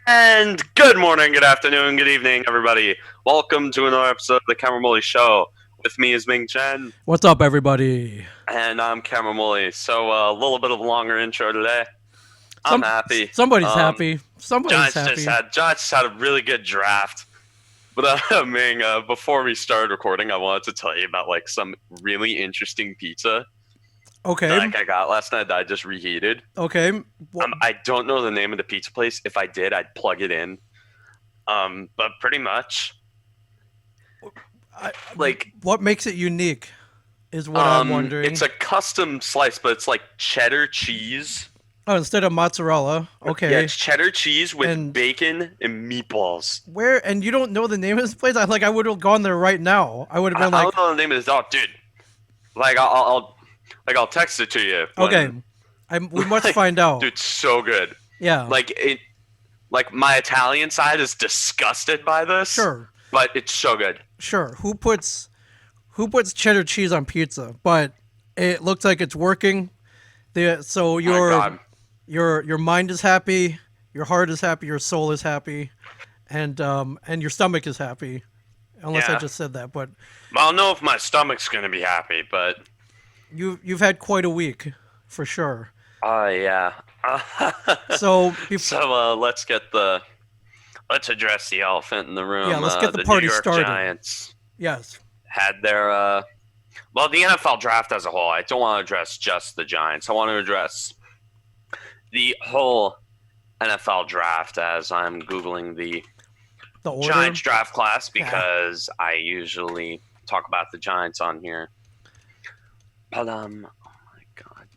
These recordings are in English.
And good morning, good afternoon, good evening, everybody. Welcome to another episode of the Cameron Woolley Show. With me is Ming Chen, What's up, everybody? and I'm Cameron Woolley. So a little bit of a longer intro today. I'm Some happy. somebody's happy. Somebody's happy. Giants just had a really good draft. But Ming, before we started recording, I wanted to tell you about like some really interesting pizza Okay. like I got last night that I just reheated. Okay. I don't know the name of the pizza place. If I did, I'd plug it in. But pretty much, like, what makes it unique is what I'm wondering. it's a custom slice, but it's like cheddar cheese. Oh, instead of mozzarella. Okay. Yeah, it's cheddar cheese with And- bacon and meatballs. Where and you don't know the name of this place? I would have gone there right now. I would have been I like, don't know the name of this dog, dude. Like, I'll text it to you. okay, we must find out. Dude, so good. Yeah. Like my Italian side is disgusted by this. Sure. But it's so good. Sure. Who puts cheddar cheese on pizza? But it looks like it's working. So God. your mind is happy, your heart is happy, your soul is happy, and your stomach is happy. Unless I Yeah. just said that, but I don't know if my stomach's gonna be happy, but you've had quite a week, for sure. yeah. So let's address the elephant in the room. Yeah, let's get the New party York started. Giants Yes. had their well, the NFL draft as a whole. I don't want to address just the Giants. I want to address the whole NFL draft as I'm googling the The order. Giants draft class because I usually talk about the Giants on here. But oh my god.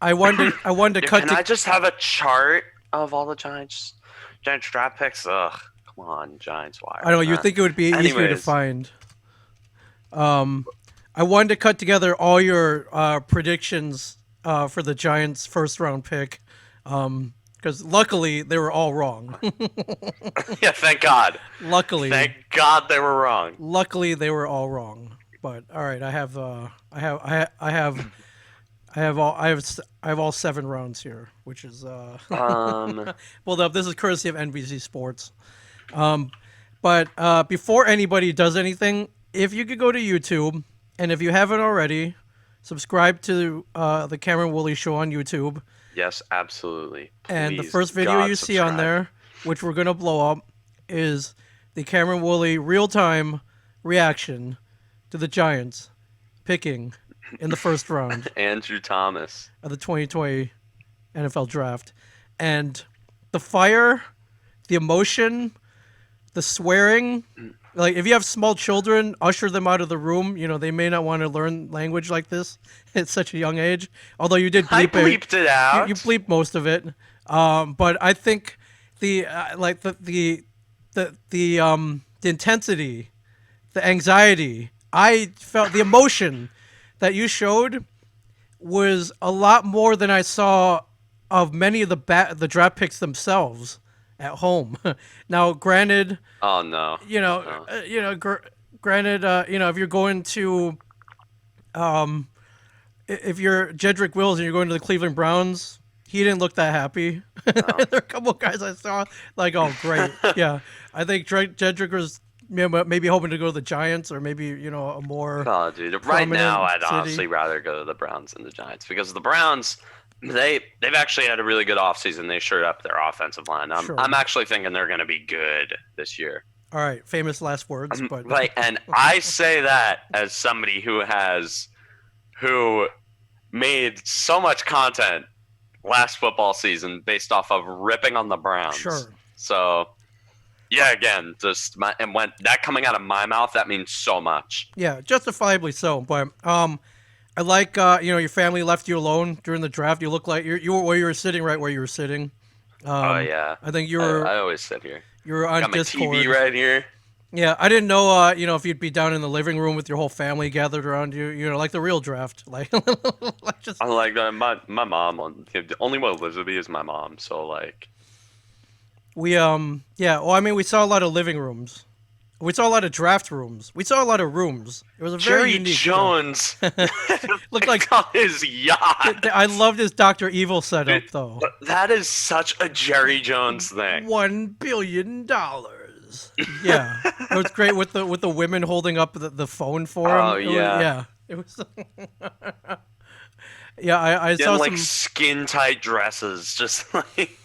I wanted to cut. Can I just have a chart of all the Giants draft picks? Ugh, come on, Giants. Why? I know you think it would be easier to Anyways. find. I wanted to cut together all your predictions for the Giants' first round pick, because luckily they were all wrong. Yeah, thank God. luckily, Thank God they were wrong. luckily they were all wrong. But all right, I have all 7 rounds here, which is pulled up. This is courtesy of NBC Sports. But before anybody does anything, if you could go to YouTube, and if you haven't already, subscribe to the Cameron Woolley Show on YouTube. Yes, absolutely. And the Please, first video God, you see on subscribe. there, which we're gonna blow up, is the Cameron Woolley real-time reaction to the Giants picking in the first round Andrew Thomas. of the 2020 NFL Draft, and the fire, the emotion, the swearing. Like, if you have small children, usher them out of the room. You know, they may not want to learn language like this at such a young age. Although you did I bleep bleeped it out. You bleeped most of it. But I think the intensity, the anxiety, I felt the emotion that you showed was a lot more than I saw of many of the draft picks themselves at home. Now, granted, Oh no. granted, if you're going to, if you're Jedrick Wills and you're going to the Cleveland Browns, he didn't look that happy. There are a couple of guys I saw like, oh great, yeah. I think Jedrick was maybe hoping to go to the Giants or maybe a more. Oh, dude. Right prominent now, I'd city. honestly rather go to the Browns than the Giants because the Browns, they've actually had a really good offseason. They shored up their offensive line. Sure. I'm actually thinking they're going to be good this year. All right, famous last words, but Like, and I say that as somebody who made so much content last football season based off of ripping on the Browns. Sure. So, yeah, again, and when that coming out of my mouth, that means so much. Yeah, justifiably so. But I like your family left you alone during the draft. You look like you were sitting right where you were sitting. Oh yeah, I think you were I always sit here. you were on Got my Discord. TV right here. Yeah, I didn't know if you'd be down in the living room with your whole family gathered around you. Like the real draft, like just I like my mom. The only one who lives with me is my mom. So like, we yeah. Well, I mean, we saw a lot of living rooms We saw a lot of draft rooms. We saw a lot of rooms. It was a very Jerry unique. Jones Looked like like on his yacht. I loved his Doctor Evil setup Dude, though. that is such a Jerry Jones thing. $1 billion. Yeah, it was great with the women holding up the phone for him. Oh yeah. Yeah, it was. Yeah, I In saw like some. skin tight dresses, just like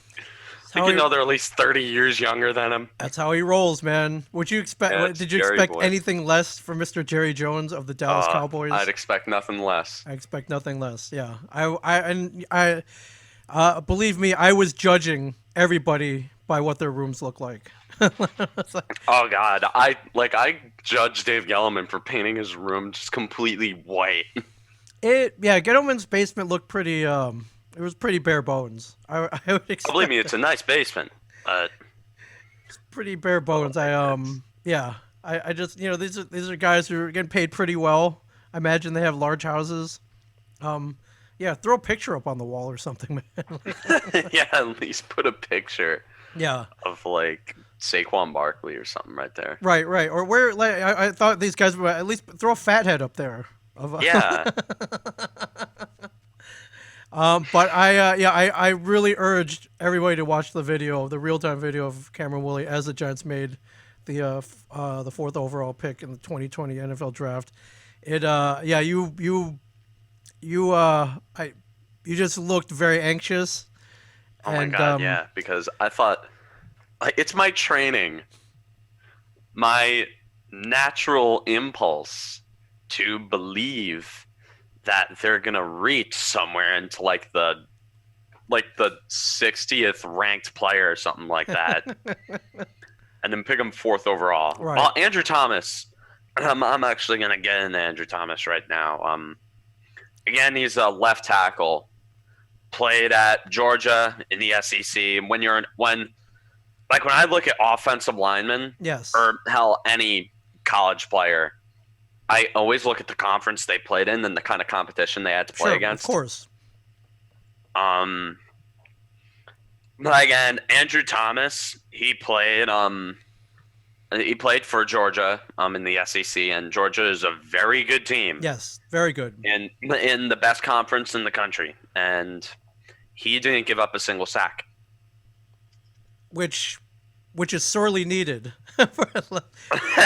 How you he, know they're at least 30 years younger than him. that's how he rolls, man. Would you expect? Yeah, it's Did you Jerry expect boy. anything less from Mr. Jerry Jones of the Dallas Cowboys? I'd expect nothing less. I expect nothing less. Yeah, I believe me, I was judging everybody by what their rooms look like. It's like, Oh God, I judged Dave Gelman for painting his room just completely white. yeah, Gettleman's basement looked pretty. It was pretty bare bones. I would expect Believe me, it's a nice basement. But pretty bare bones. Yeah, I just these are guys who are getting paid pretty well. I imagine they have large houses. Yeah, throw a picture up on the wall or something, man. yeah, at least put a picture Yeah. of like Saquon Barkley or something right there. Right, right. Or where? Like, I thought these guys would at least throw a fathead up there. Yeah. But I really urged everybody to watch the video, the real time video of Cameron Woolley as the Giants made the fourth overall pick in the 2020 NFL draft. It yeah you just looked very anxious. Oh my God, yeah. Because I thought, like, it's my training, my natural impulse to believe that they're gonna reach somewhere into like the 60th ranked player or something like that, and then pick him fourth overall. Right. Well, Andrew Thomas, I'm actually gonna get into Andrew Thomas right now. Again, he's a left tackle. Played at Georgia in the SEC. When I look at offensive linemen, Yes. or hell, any college player, I always look at the conference they played in and the kind of competition they had to play Sure, against. of course. But again, Andrew Thomas, he played for Georgia in the SEC, and Georgia is a very good team. Yes, very good. in the best conference in the country, and he didn't give up a single sack. Which is sorely needed. Which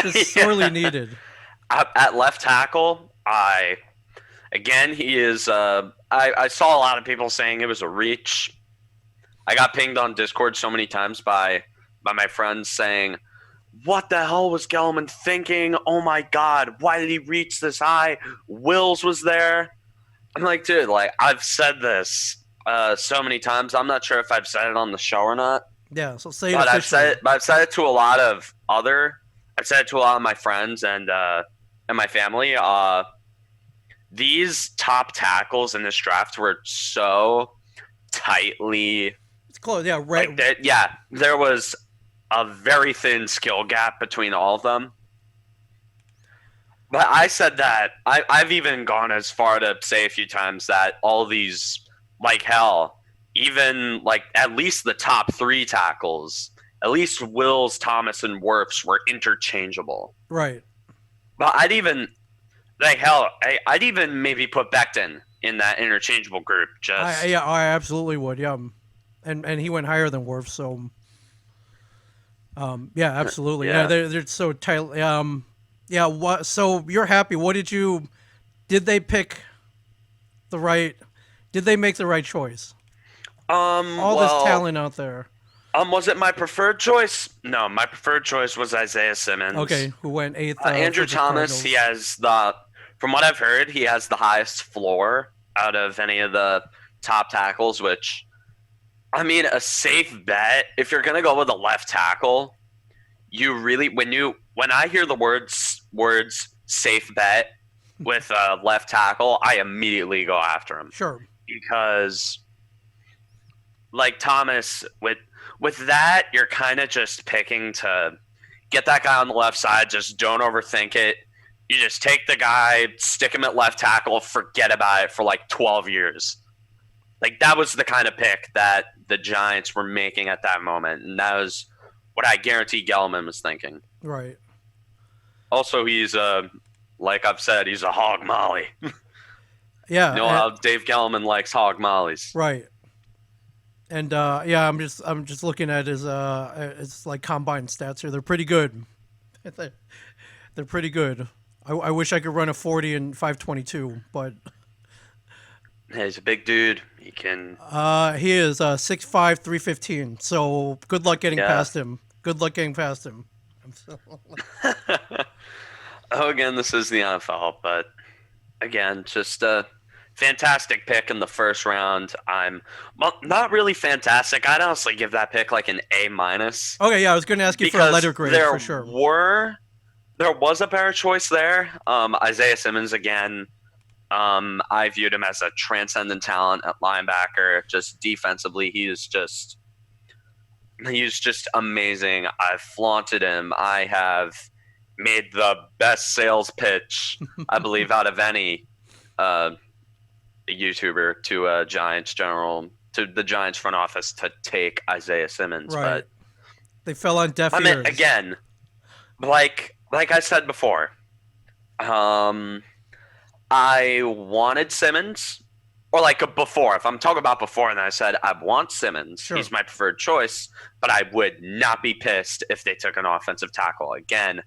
is sorely needed. At left tackle, he is. I saw a lot of people saying it was a reach. I got pinged on Discord so many times by my friends saying, "What the hell was Gelman thinking? Oh my God, why did he reach this high? Wills was there." I'm like, dude, like I've said this so many times. I'm not sure if I've said it on the show or not. Yeah, so say it But officially. I've said it to a lot of my friends and my family. These top tackles in this draft were so tightly. It's close. Yeah, right. Like that, yeah, there was a very thin skill gap between all of them. But I said that I've even gone as far to say a few times that all these, like hell, even like at least the top three tackles, at least Wills, Thomas, and Wirfs were interchangeable. Right. But I'd even I'd even maybe put Becton in that interchangeable group. I absolutely would. Yeah, and he went higher than Worf. So, yeah, absolutely. Yeah, they're so tight. Yeah. What? So you're happy? Did they pick the right? Did they make the right choice? All this talent out there. Was it my preferred choice? No, my preferred choice was Isaiah Simmons. Okay, who went eighth? Andrew Thomas, he has from what I've heard, he has the highest floor out of any of the top tackles, which, I mean, a safe bet, if you're going to go with a left tackle, you really, when I hear the words safe bet with a left tackle, I immediately go after him. Sure. Because, like Thomas, with that, you're kind of just picking to get that guy on the left side. Just don't overthink it. You just take the guy, stick him at left tackle, forget about it for like 12 years. Like, that was the kind of pick that the Giants were making at that moment. And that was what I guarantee Gelman was thinking. Right. Also, he's like I've said, he's a hog molly. Yeah, You know how Dave Gelman likes hog mollies. right. And yeah, I'm just looking at his like combine stats here. They're pretty good. They're pretty good. I wish I could run a 40 and 522, but He's a big dude. He can. he is 6'5", 315. So good luck getting Yeah. past him. Good luck getting past him. Oh, again, this is the NFL, but again, just a fantastic pick in the first round. I'm not really fantastic. I'd honestly give that pick like an A minus. Okay, yeah, I was going to ask you for a letter grade for sure. There was a better choice there. Isaiah Simmons again. I viewed him as a transcendent talent at linebacker. Just defensively, he's just amazing. I've flaunted him. I have made the best sales pitch, I believe, out of any YouTuber to the Giants front office to take Isaiah Simmons. Right. But they fell on deaf ears. I mean, again, like I said before, I wanted Simmons, or like before. If I'm talking about before, and I said I want Simmons, Sure. He's my preferred choice, but I would not be pissed if they took an offensive tackle. Again,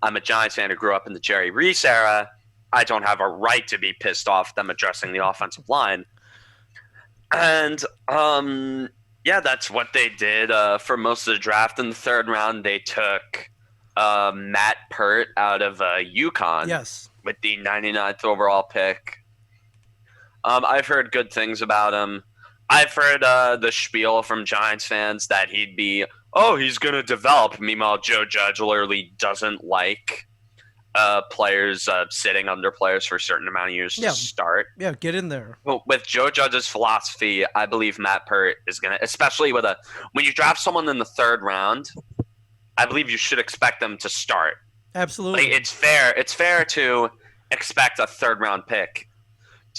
I'm a Giants fan who grew up in the Jerry Reese era. I don't have a right to be pissed off them addressing the offensive line. And yeah, that's what they did for most of the draft. In the third round, they took Matt Pert out of UConn. Yes. With the 99th overall pick. I've heard good things about him. I've heard the spiel from Giants fans that he's going to develop. Meanwhile, Joe Judge literally doesn't like players sitting under players for a certain amount of years to start. Yeah, get in there. But with Joe Judge's philosophy, I believe Matt Pert is going to, especially when you draft someone in the third round, I believe you should expect them to start. Absolutely. Like, it's fair to expect a third round pick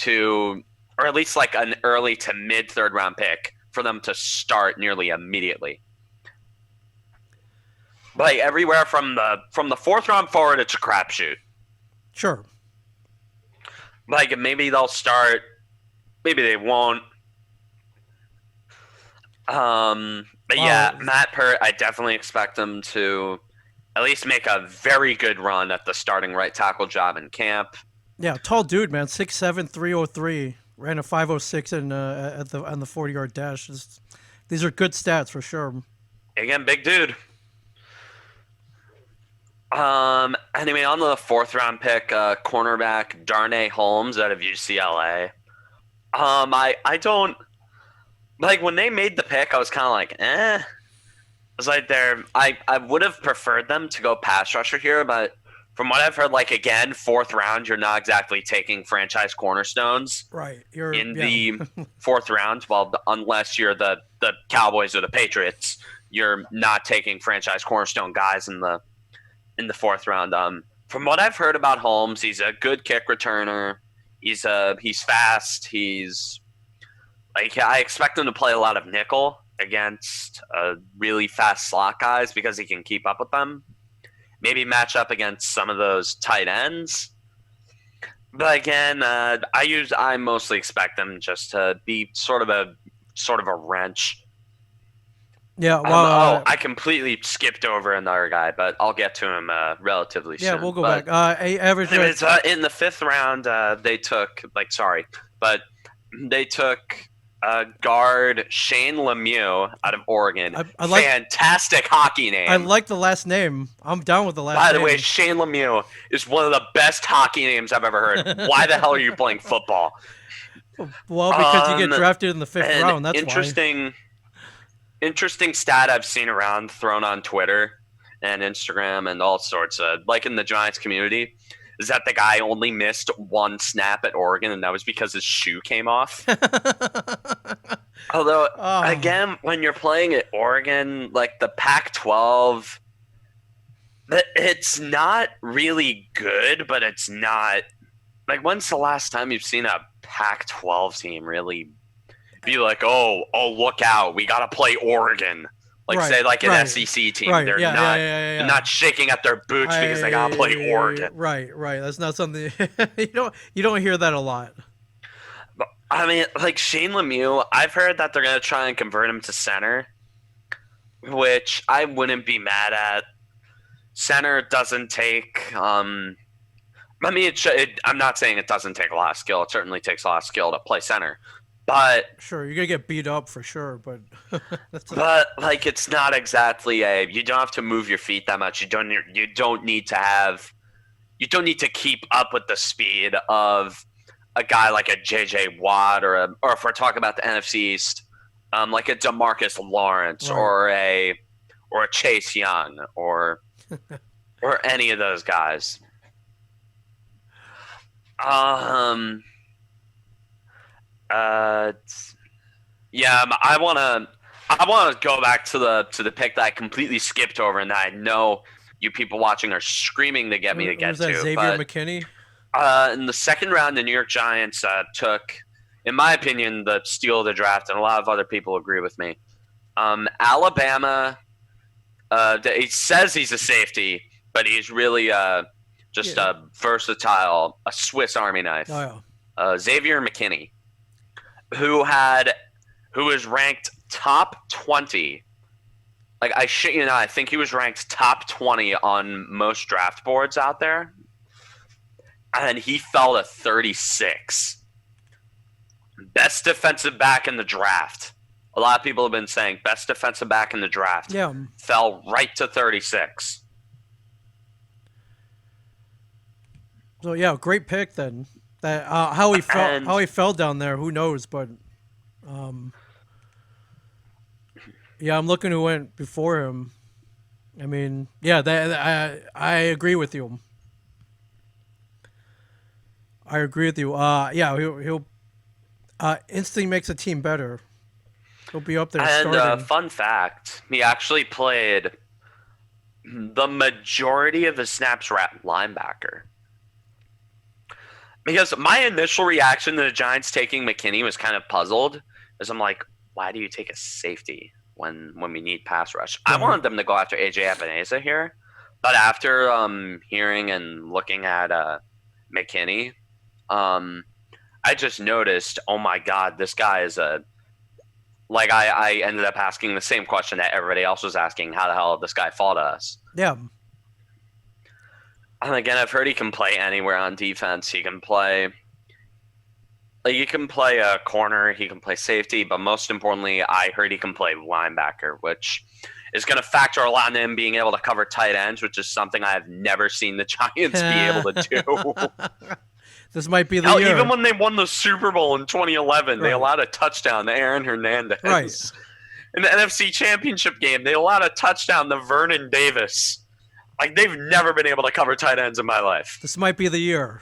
or at least like an early to mid third round pick for them to start nearly immediately. Like everywhere from the fourth round forward, it's a crapshoot. Sure. Like maybe they'll start, maybe they won't. But yeah, Matt Pert, I definitely expect him to at least make a very good run at the starting right tackle job in camp. Yeah, tall dude, man, 6'7", 303, ran a 506 on the 40-yard dash. These are good stats for sure. Again, big dude. Anyway, on the fourth round pick, cornerback Darnay Holmes out of UCLA. I don't like when they made the pick. I was kind of like, eh. It's like I would have preferred them to go pass rusher here, but from what I've heard, like again, fourth round, you're not exactly taking franchise cornerstones. Right. The fourth round. Well, unless you're the Cowboys or the Patriots, you're not taking franchise cornerstone guys in the fourth round. From what I've heard about Holmes, he's a good kick returner. He's fast. I expect him to play a lot of nickel against really fast slot guys because he can keep up with them. Maybe match up against some of those tight ends. But again, I mostly expect them just to be sort of a wrench. Yeah. Well, I completely skipped over another guy, but I'll get to him relatively soon. Yeah, we'll go back. Average. Anyways, in the fifth round, they took guard Shane Lemieux out of Oregon. I like, fantastic hockey name. I like the last name. I'm down with the last name. By the way, Shane Lemieux is one of the best hockey names I've ever heard. Why the hell are you playing football? Well, because you get drafted in the fifth round. That's why. Interesting stat I've seen around thrown on Twitter and Instagram and all sorts of, like in the Giants community, is that the guy only missed one snap at Oregon, and that was because his shoe came off. Although, again, when you're playing at Oregon, like the Pac-12, it's not really good, but it's not like, when's the last time you've seen a Pac-12 team really be like, oh, look out, we gotta play Oregon. Like Right, say like an right, SEC team, right. they're Yeah, not yeah, yeah, yeah, they're yeah. not shaking at their boots because they gotta play Oregon. Right, right. That's not something you don't hear that a lot. But, I mean, like Shane Lemieux, I've heard that they're gonna try and convert him to center, which I wouldn't be mad at. Center doesn't take. I mean, I'm not saying it doesn't take a lot of skill. It certainly takes a lot of skill to play center, but Sure, you're gonna get beat up for sure, but that's like it's not exactly a. You don't have to move your feet that much. You don't need to keep up with the speed of a guy like a JJ Watt or if we're talking about the NFC East, like a DeMarcus Lawrence right. or a Chase Young or any of those guys. Yeah, I wanna go back to the pick that I completely skipped over and that I know you people watching are screaming to get me to get Was that to. Xavier But McKinney? in the second round, the New York Giants took, in my opinion, the steal of the draft, and a lot of other people agree with me. Alabama. He says he's a safety, but he's really just a versatile, a Swiss Army knife. Oh yeah. Xavier McKinney, who was ranked top 20. Like I shit you not, I think he was ranked top 20 on most draft boards out there, and he fell to 36. Best defensive back in the draft. A lot of people have been saying best defensive back in the draft. Yeah. Fell right to 36. So yeah, great pick then. That how he fell down there, who knows? But yeah, I'm looking who went before him. I mean, yeah, I agree with you. I agree with you. Yeah, he'll instantly makes a team better. He'll be up there And starting. fun fact, he actually played the majority of his snaps at linebacker. Because my initial reaction to the Giants taking McKinney was kind of puzzled, as I'm like, why do you take a safety when we need pass rush? I wanted them to go after AJ Epinesa here, but after hearing and looking at McKinney, I just noticed, oh my God, this guy is a. Like I ended up asking the same question that everybody else was asking: how the hell did this guy fall to us? Yeah. And again, I've heard he can play anywhere on defense. He can play a corner, he can play safety, but most importantly, I heard he can play linebacker, which is going to factor a lot in him being able to cover tight ends, which is something I have never seen the Giants be able to do. This might be the year. Even when they won the Super Bowl in 2011, they allowed a touchdown to Aaron Hernandez. Right. In the NFC Championship game, they allowed a touchdown to Vernon Davis. Like, they've never been able to cover tight ends in my life. This might be the year.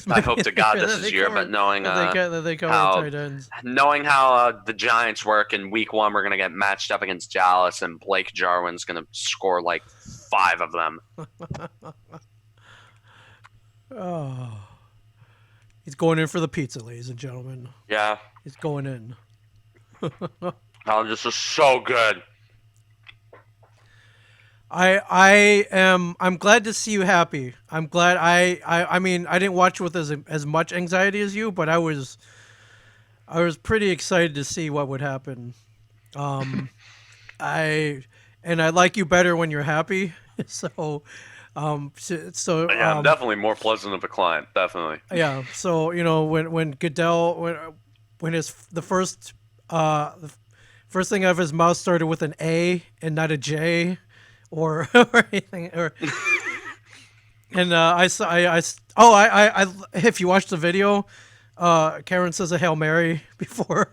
I hope to God this is year, but knowing tight ends. Knowing how the Giants work in Week 1, we're going to get matched up against Dallas, and Blake Jarwin's going to score like 5 of them. Oh, he's going in for the pizza, ladies and gentlemen. Yeah, he's going in. Oh, this is so good. I'm glad to see you happy. I'm glad. I mean, I didn't watch with as much anxiety as you, but I was pretty excited to see what would happen. I like you better when you're happy. So I'm definitely more pleasant of a client, definitely. Yeah. So when Goodell when the first thing out of his mouth started with an A and not a J, or anything, and if you watch the video, Cameron says a Hail Mary before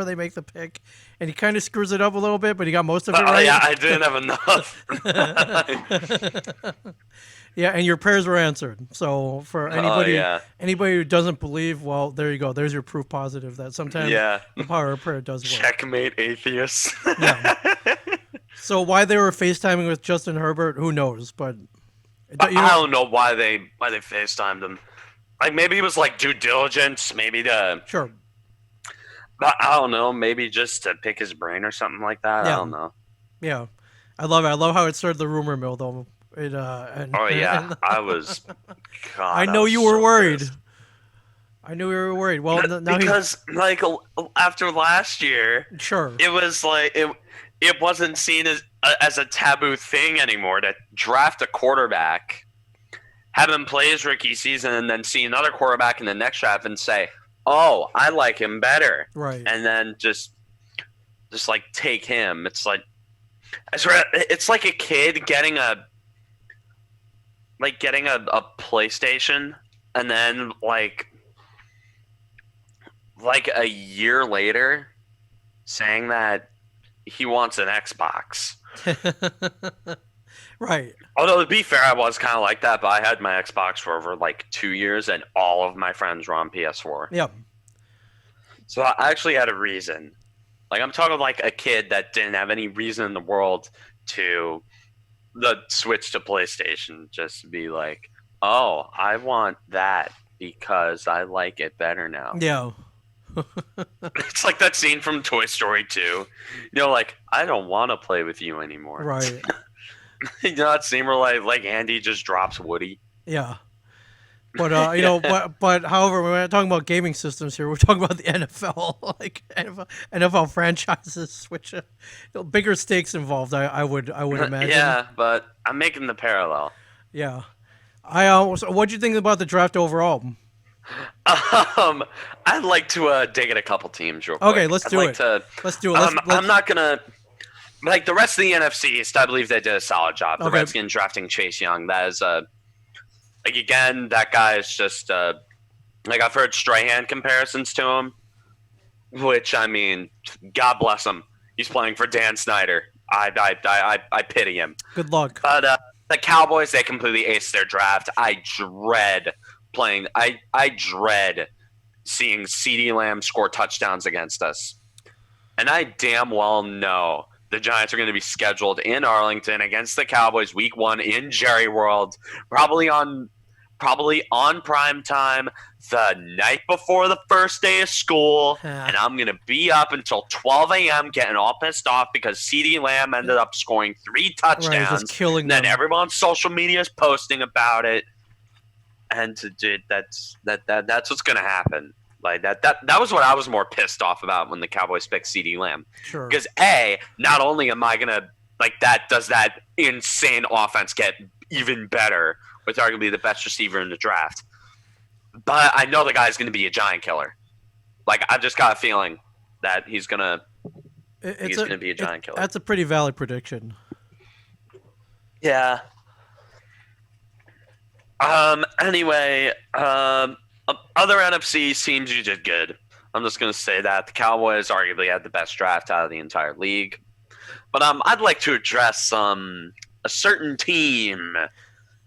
they make the pick, and he kind of screws it up a little bit, but he got most of it right. Yeah, I didn't have enough. Yeah, and your prayers were answered. So for anybody who doesn't believe, well, there you go. There's your proof positive that sometimes the power of prayer does work. Checkmate, atheists. Yeah. So why they were FaceTiming with Justin Herbert, who knows? But I don't know why they FaceTimed him. Like maybe it was like due diligence, maybe to. Sure. But I don't know, maybe just to pick his brain or something like that. I Yeah, don't know. yeah. I love it. I love how it started the rumor mill though. It and, Oh yeah, and I was. I God, I know was you were so worried. pissed. I knew you were worried. Well, now he's Because like after last year, sure. it was like it wasn't seen as a taboo thing anymore to draft a quarterback, have him play his rookie season, and then see another quarterback in the next draft and say, "Oh, I like him better," Right. and then just like take him. It's like a kid getting a PlayStation, and then like a year later saying that he wants an Xbox. Right. Although to be fair, I was kind of like that, but I had my Xbox for over like 2 years, and all of my friends were on PS4. Yep. So I actually had a reason. Like I'm talking like a kid that didn't have any reason in the world to the switch to PlayStation. Just to be like, oh, I want that because I like it better now. Yeah. It's like that scene from Toy Story 2. You know, like I don't want to play with you anymore. Right. You know that scene where like Andy just drops Woody. Yeah. But but however, we're not talking about gaming systems here. We're talking about the NFL, like NFL franchises, which bigger stakes involved. I would imagine. Yeah, but I'm making the parallel. Yeah. So what'd you think about the draft overall? I'd like to dig at a couple teams real quick. Okay, let's do it. Let's do it. I'm not gonna like the rest of the NFC East. I believe they did a solid job. The Okay. Redskins drafting Chase Young. That is like again, that guy is just like I've heard Strahan comparisons to him, which I mean, God bless him. He's playing for Dan Snyder. I pity him. Good luck. But the Cowboys, they completely aced their draft. I dread playing. I dread seeing CeeDee Lamb score touchdowns against us, and I damn well know the Giants are going to be scheduled in Arlington against the Cowboys Week 1 in Jerry World, probably on prime time the night before the first day of school, and I'm going to be up until 12 a.m. getting all pissed off because CeeDee Lamb ended up scoring 3 touchdowns. Right, just killing and then them. everyone on social media is posting about it, and dude, that's what's going to happen. Like that was what I was more pissed off about when the Cowboys picked CeeDee Lamb. Sure. Because not only am I gonna like that, does that insane offense get even better with arguably the best receiver in the draft, but I know the guy's gonna be a giant killer. Like I've just got a feeling that he's gonna be a giant killer. That's a pretty valid prediction. Yeah. Anyway, other NFC teams you did good. I'm just gonna say that the Cowboys arguably had the best draft out of the entire league. But I'd like to address a certain team,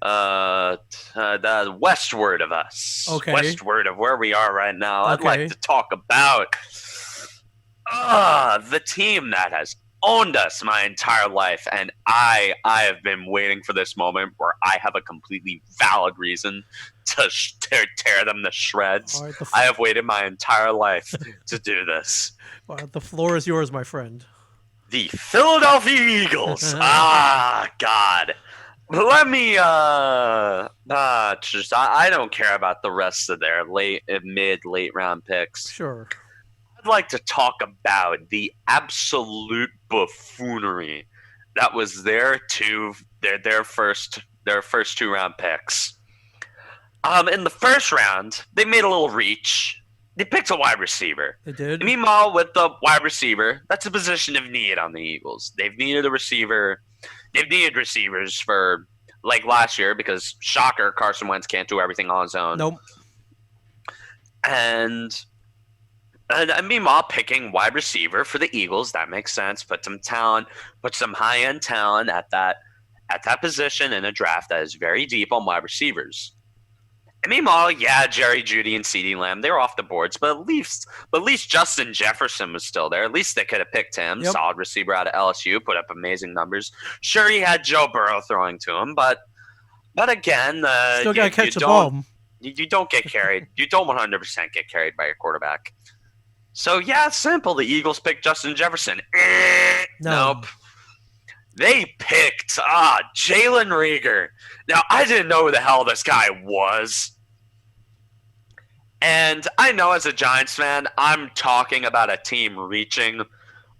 the westward of us, Okay. westward of where we are right now. I'd Okay. like to talk about the team that has owned us my entire life, and I have been waiting for this moment where I have a completely valid reason to tear them to shreds. All right, I have waited my entire life to do this. the floor is yours, my friend. The Philadelphia Eagles. God. Let me just I don't care about the rest of their late round picks. Sure. I'd like to talk about the absolute buffoonery that was their first 2-round picks. In the first round, they made a little reach. They picked a wide receiver. They did. Meanwhile, with the wide receiver, that's a position of need on the Eagles. They've needed a receiver. They've needed receivers for like last year because shocker, Carson Wentz can't do everything on his own. Nope. And meanwhile, picking wide receiver for the Eagles, that makes sense. Put some high-end talent at that position in a draft that is very deep on wide receivers. And meanwhile, yeah, Jerry Jeudy and CeeDee Lamb, they were off the boards, but at least Justin Jefferson was still there. At least they could have picked him. Yep. Solid receiver out of LSU, put up amazing numbers. Sure, he had Joe Burrow throwing to him, but again, Still got to catch the ball. You don't get carried. You don't 100% get carried by your quarterback. So yeah, it's simple. The Eagles picked Justin Jefferson. No. Nope. They picked Jalen Reagor. Now I didn't know who the hell this guy was. And I know as a Giants fan, I'm talking about a team reaching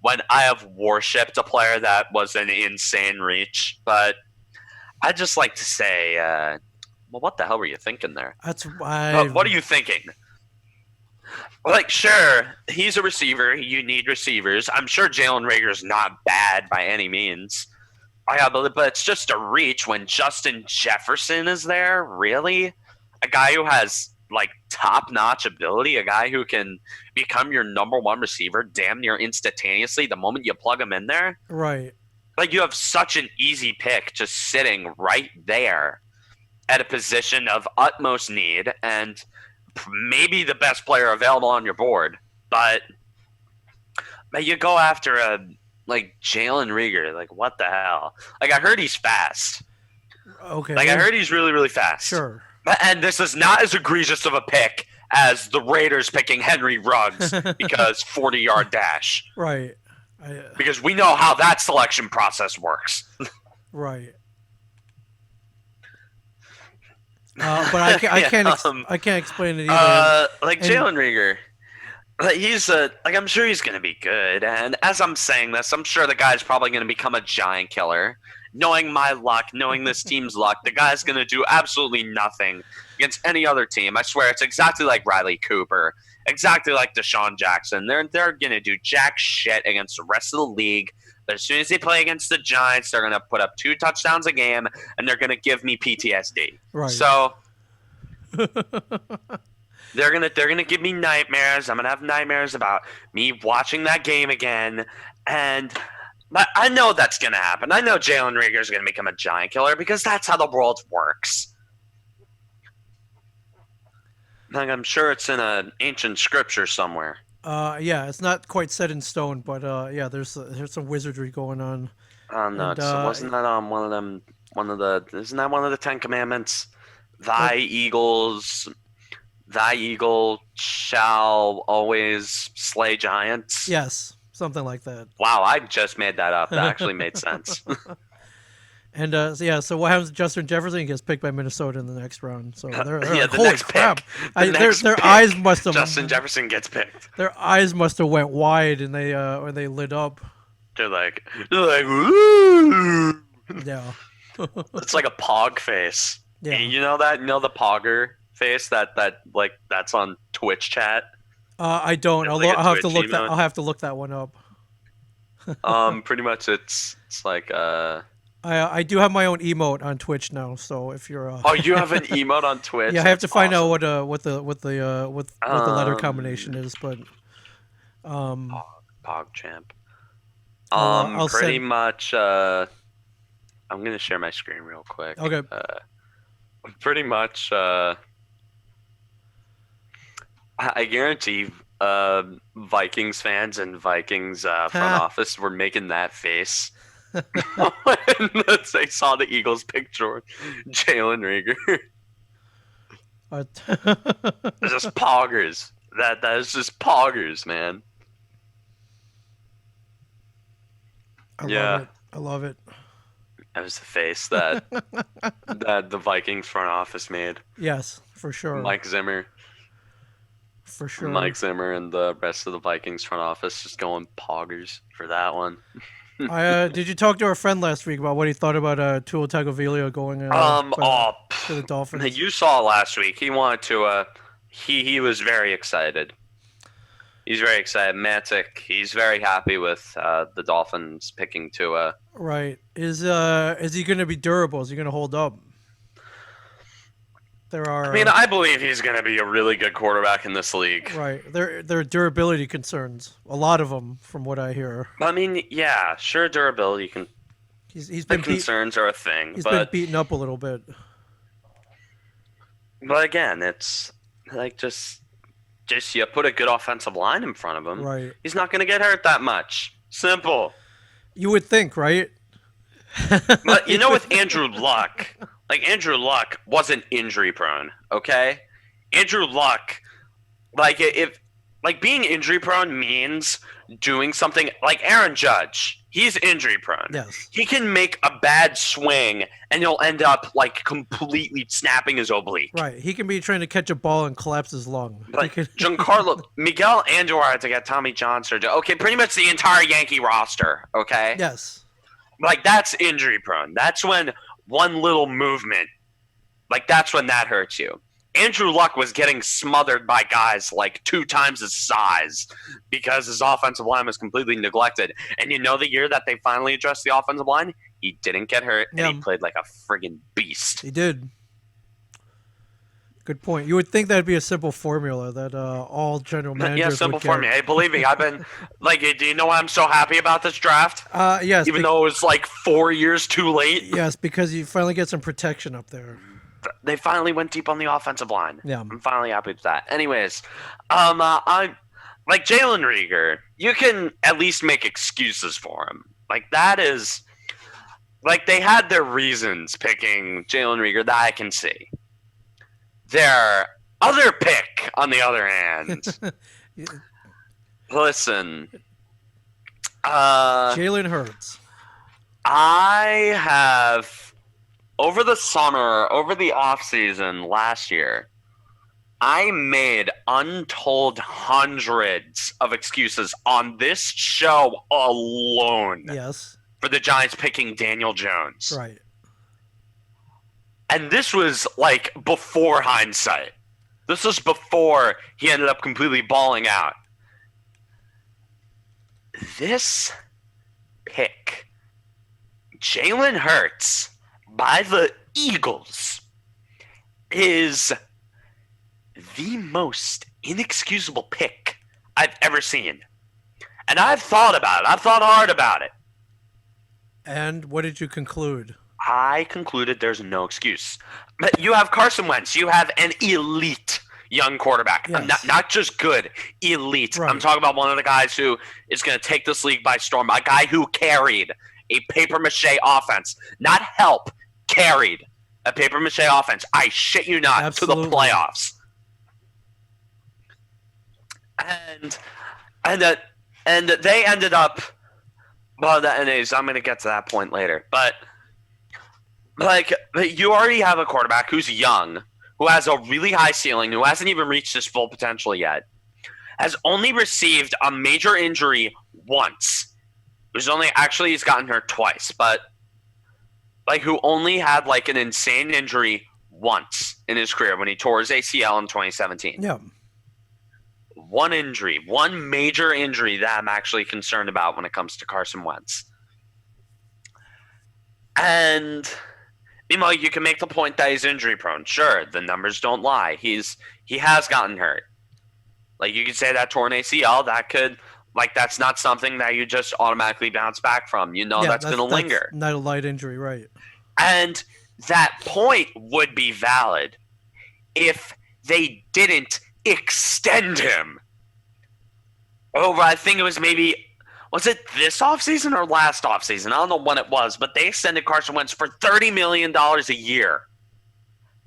when I have worshipped a player that was an insane reach. But I just like to say, well, what the hell were you thinking there? That's why. What are you thinking? Like, sure, he's a receiver. You need receivers. I'm sure Jalen Reagor's not bad by any means. But it's just a reach when Justin Jefferson is there. Really, a guy who has like top-notch ability, a guy who can become your number one receiver damn near instantaneously the moment you plug him in there. Right. Like, you have such an easy pick just sitting right there at a position of utmost need and maybe the best player available on your board. But you go after like Jalen Reagor. Like, what the hell? Like, I heard he's fast. Okay. Like, I heard he's really, really fast. Sure. And this is not as egregious of a pick as the Raiders picking Henry Ruggs because 40-yard dash. Right. Because we know how that selection process works. Right. But I can't explain it either. Like Jalen Reagor, he's I'm sure he's gonna be good. And as I'm saying this, I'm sure the guy's probably gonna become a giant killer. Knowing my luck, knowing this team's luck, the guy's gonna do absolutely nothing against any other team. I swear, it's exactly like Riley Cooper, exactly like Deshaun Jackson. They're gonna do jack shit against the rest of the league. But as soon as they play against the Giants, they're gonna put up 2 touchdowns a game, and they're gonna give me PTSD. Right. So they're gonna give me nightmares. I'm gonna have nightmares about me watching that game again, but I know that's gonna happen. I know Jalen Reagor is gonna become a giant killer because that's how the world works. Like, I'm sure it's in an ancient scripture somewhere. Yeah, it's not quite set in stone, but yeah, there's some wizardry going on. Oh no, wasn't that on isn't that one of the 10 Commandments? Thy eagle shall always slay giants. Yes, something like that. Wow, I just made that up. That actually made sense. And so what happens to Justin Jefferson? He gets picked by Minnesota in the next round. So they're yeah, like, the holy next crap! pick. Their eyes must have Justin Jefferson gets picked. Their eyes must have went wide, and they lit up. They're like, ooh. Yeah. It's like a pog face. Yeah. You know that? You know the pogger face that's on Twitch chat. I don't. I'll have to look that. I'll have to look that one up. Pretty much it's like I do have my own emote on Twitch now, so if you're Oh, you have an emote on Twitch? Yeah, I have to find out what the letter combination is, but PogChamp. I'll pretty send... much I'm gonna share my screen real quick. Okay. Pretty much I guarantee Vikings fans and Vikings front office were making that face when they saw the Eagles picture Jalen Reagor. It's just poggers. That is just poggers, man. I love it. That was the face that the Vikings front office made. Yes, for sure. Mike Zimmer. For sure. Mike Zimmer and the rest of the Vikings front office just going poggers for that one. Did you talk to our friend last week about what he thought about Tua Tagovailoa going to the Dolphins? You saw last week. He wanted to. He was very excited. He's very excited. Matic, he's very happy with the Dolphins picking Tua. Right. Is he going to be durable? Is he going to hold up? I believe he's going to be a really good quarterback in this league. Right. There are durability concerns. A lot of them, from what I hear. Yeah, sure, durability can. He's been concerns are a thing. He's been beaten up a little bit. But again, it's like just you put a good offensive line in front of him. Right. He's not going to get hurt that much. Simple. You would think, right? But with Andrew Luck. Andrew Luck wasn't injury prone, okay? Andrew Luck, if like being injury prone means doing something like Aaron Judge. He's injury prone. Yes. He can make a bad swing and he'll end up like completely snapping his oblique. Right. He can be trying to catch a ball and collapse his lung. But Giancarlo, Miguel Andujar had to get Tommy John surgery. Okay, pretty much the entire Yankee roster. Okay. Yes. Like that's injury prone. That's when one little movement, like that's when that hurts you. Andrew Luck was getting smothered by guys like 2 times his size because his offensive line was completely neglected. And you know the year that they finally addressed the offensive line, he didn't get hurt and he played like a friggin' beast. He did. Good point. You would think that'd be a simple formula that all general managers simple would get. formula. Hey, believe me, I've been like, do you know why I'm so happy about this draft? Yes. Even though it was like 4 years too late. Yes, because you finally get some protection up there. They finally went deep on the offensive line. Yeah. I'm finally happy with that. Anyways, I'm like Jalen Reagor. You can at least make excuses for him. Like that is, like they had their reasons picking Jalen Reagor that I can see. Their other pick, on the other hand, listen, Jalen Hurts. I have. Over the summer, over the offseason last year, I made untold hundreds of excuses on this show alone. Yes. For the Giants picking Daniel Jones. Right. And this was like before hindsight. This was before he ended up completely balling out. This pick, Jalen Hurts, by the Eagles, is the most inexcusable pick I've ever seen. And I've thought about it. I've thought hard about it. And what did you conclude? I concluded there's no excuse. But you have Carson Wentz. You have an elite young quarterback. Yes. Not just good, elite. Right. I'm talking about one of the guys who is going to take this league by storm. A guy who carried a papier-mâché offense. Not help. Carried a papier-mâché offense. I shit you not. Absolutely. To the playoffs. And they ended up. Well, anyways, I'm going to get to that point later. But like, you already have a quarterback who's young, who has a really high ceiling, who hasn't even reached his full potential yet, has only received a major injury once. He's gotten hurt twice, but like who only had like an insane injury once in his career when he tore his ACL in 2017. Yeah. One injury, one major injury that I'm actually concerned about when it comes to Carson Wentz. And meanwhile, you can make the point that he's injury prone. Sure, the numbers don't lie. He has gotten hurt. Like you could say that torn ACL, that could that's not something that you just automatically bounce back from. You know that's going to linger. Not a light injury, right? And that point would be valid if they didn't extend him over, I think it was was it this offseason or last offseason? I don't know when it was, but they extended Carson Wentz for $30 million a year.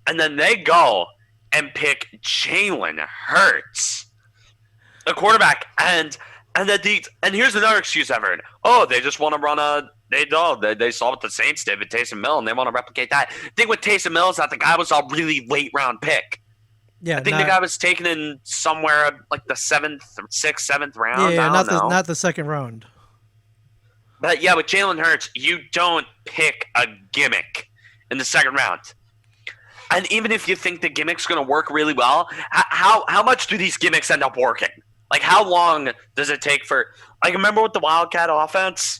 And then they go and pick Jalen Hurts, a quarterback. And here's another excuse I've heard. Oh, they just want to run they saw what the Saints did with Taysom Hill, and they want to replicate that. The thing with Taysom Hill is that the guy was a really late round pick. Yeah, I think the guy was taken in somewhere like the 7th, 6th, 7th round. Yeah, I don't know. not the second round. But yeah, with Jalen Hurts, you don't pick a gimmick in the second round. And even if you think the gimmick's going to work really well, how much do these gimmicks end up working? Like, how long does it take for – like, remember with the Wildcat offense?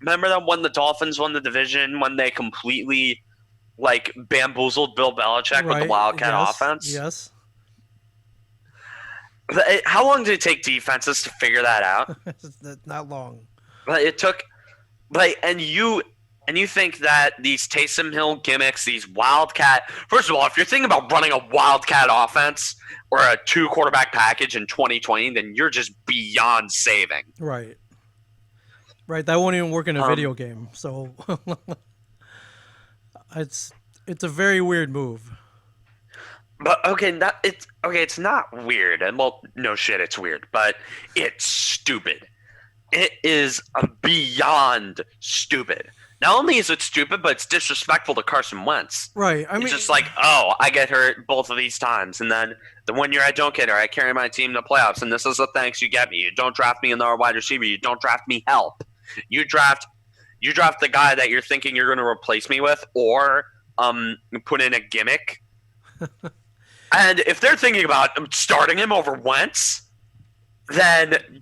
Remember that when the Dolphins won the division, when they completely – like bamboozled Bill Belichick with the Wildcat offense? Yes. How long did it take defenses to figure that out? Not long. But it took, and you think that these Taysom Hill gimmicks, these Wildcat. First of all, if you're thinking about running a Wildcat offense or a 2-quarterback package in 2020, then you're just beyond saving. Right. Right. That won't even work in a video game. So. It's a very weird move. But okay, it's not weird, and well, no shit, it's weird, but it's stupid. It is beyond stupid. Not only is it stupid, but it's disrespectful to Carson Wentz. Right. I It's mean, just like, oh, I get hurt both of these times, and then the 1 year I don't get hurt, I carry my team to playoffs, and this is the thanks you get me. You don't draft me another wide receiver. You don't draft me help. You draft the guy that you're thinking you're going to replace me with, or put in a gimmick. And if they're thinking about starting him over Wentz, then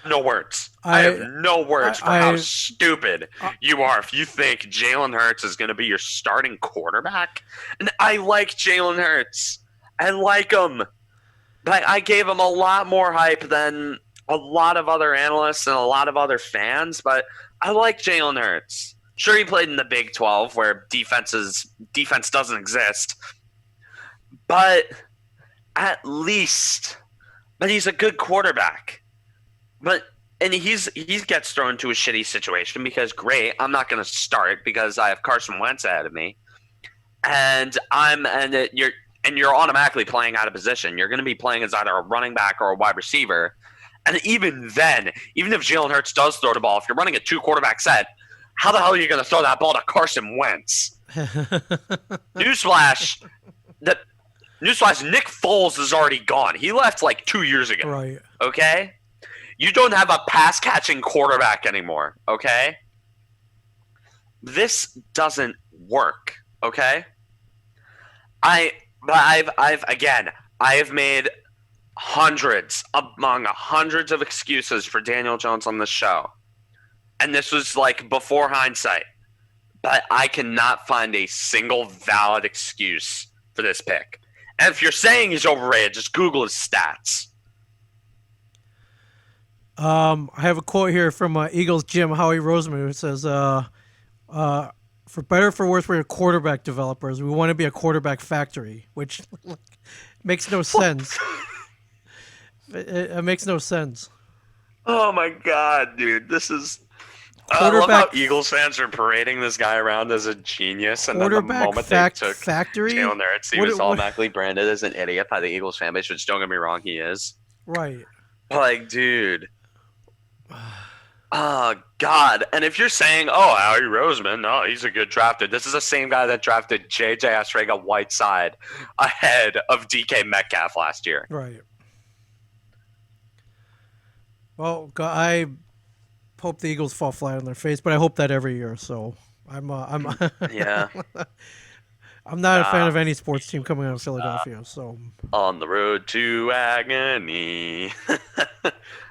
no words. I have no words for how stupid you are if you think Jalen Hurts is going to be your starting quarterback. And I like Jalen Hurts. I like him. But I gave him a lot more hype than a lot of other analysts and a lot of other fans. But I like Jalen Hurts. Sure, he played in the Big 12 where defense doesn't exist. But at least, he's a good quarterback. And he gets thrown into a shitty situation because great, I'm not going to start because I have Carson Wentz ahead of me, and you're automatically playing out of position. You're going to be playing as either a running back or a wide receiver, and even then, even if Jalen Hurts does throw the ball, if you're running a 2-quarterback set, how the hell are you going to throw that ball to Carson Wentz? Newsflash. Nick Foles is already gone. He left like 2 years ago. right. Okay? You don't have a pass-catching quarterback anymore, okay? This doesn't work, okay? I've made hundreds of excuses for Daniel Jones on this show. And this was like before hindsight. But I cannot find a single valid excuse for this pick. And if you're saying he's overrated, just Google his stats. I have a quote here from Eagles Jim Howie Roseman who says, "For better or for worse, we're quarterback developers. We want to be a quarterback factory," which makes no sense. It makes no sense. Oh my god, dude! This is. I love how Eagles fans are parading this guy around as a genius, and then the moment they took Jalen Hurts, he was automatically branded as an idiot by the Eagles fan base. Which, don't get me wrong, he is. Right. Like, dude. Oh, God. And if you're saying, oh, Howie Roseman, no, he's a good drafted. This is the same guy that drafted J.J. Arcega-Whiteside ahead of DK Metcalf last year. Right. Well, I hope the Eagles fall flat on their face, but I hope that every year. So I'm yeah. I'm not a fan of any sports team coming out of Philadelphia. So on the road to agony.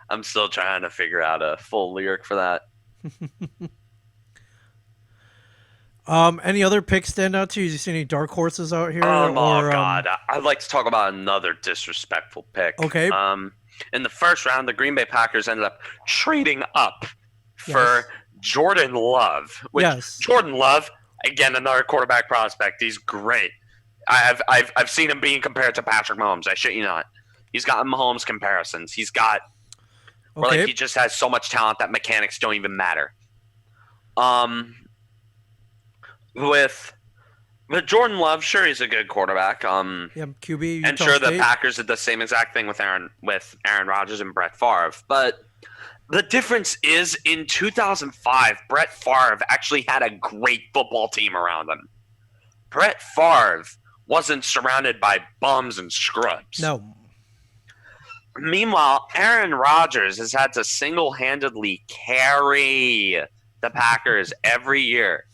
I'm still trying to figure out a full lyric for that. Any other picks stand out to you? Do you see any dark horses out here? God. I'd like to talk about another disrespectful pick. Okay. In the first round, the Green Bay Packers ended up trading up for Jordan Love. Jordan Love, again, another quarterback prospect. He's great. I've seen him being compared to Patrick Mahomes. I shit you not. He's got Mahomes comparisons. He's got where he just has so much talent that mechanics don't even matter. With Jordan Love, sure, he's a good quarterback. QB. And sure, the Packers did the same exact thing with Aaron Rodgers and Brett Favre. But the difference is, in 2005, Brett Favre actually had a great football team around him. Brett Favre wasn't surrounded by bums and scrubs. No. Meanwhile, Aaron Rodgers has had to single-handedly carry the Packers every year.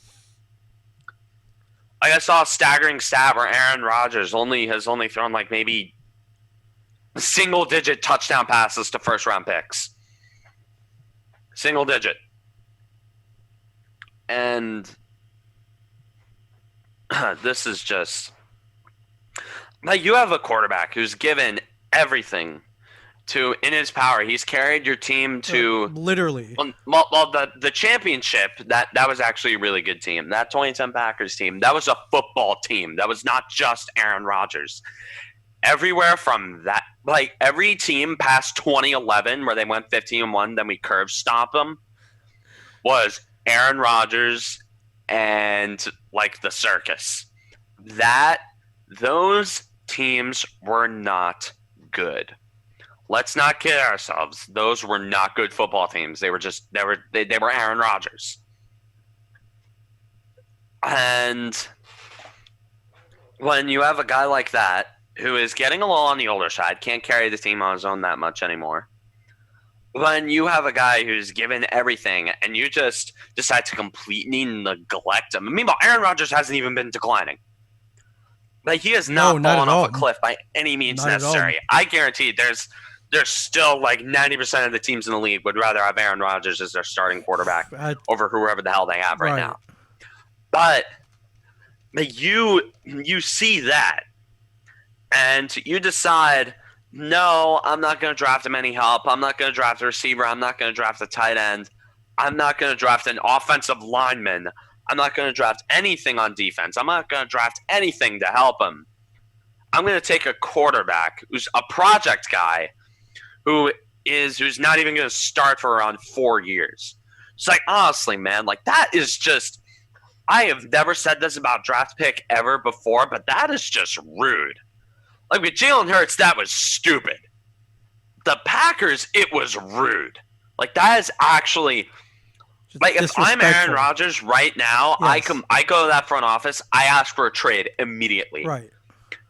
I saw a staggering stat where Aaron Rodgers has only thrown like maybe single-digit touchdown passes to first-round picks. Single-digit. And this is just... Like, you have a quarterback who's given everything in his power. He's carried your team to literally. Well, the championship, that was actually a really good team. That 2010 Packers team, that was a football team. That was not just Aaron Rodgers. Everywhere from that, like every team past 2011 where they went 15-1, then we curve stomped them, was Aaron Rodgers and like the circus. That those teams were not good. Let's not kid ourselves. Those were not good football teams. They were Aaron Rodgers. And when you have a guy like that who is getting a little on the older side, can't carry the team on his own that much anymore. When you have a guy who's given everything and you just decide to completely neglect him. Meanwhile, Aaron Rodgers hasn't even been declining. Like, he has not fallen off a cliff by any means necessary. I guarantee there's still like 90% of the teams in the league would rather have Aaron Rodgers as their starting quarterback over whoever the hell they have right now. But you see that, and you decide, no, I'm not going to draft him any help. I'm not going to draft a receiver. I'm not going to draft a tight end. I'm not going to draft an offensive lineman. I'm not going to draft anything on defense. I'm not going to draft anything to help him. I'm going to take a quarterback who's a project guy who's not even going to start for around 4 years. It's like, honestly, man, like, that is just – I have never said this about draft pick ever before, but that is just rude. Like, with Jalen Hurts, that was stupid. The Packers, it was rude. Like, that is actually – like, if I'm Aaron Rodgers right now, yes. I go to that front office, I ask for a trade immediately. Right.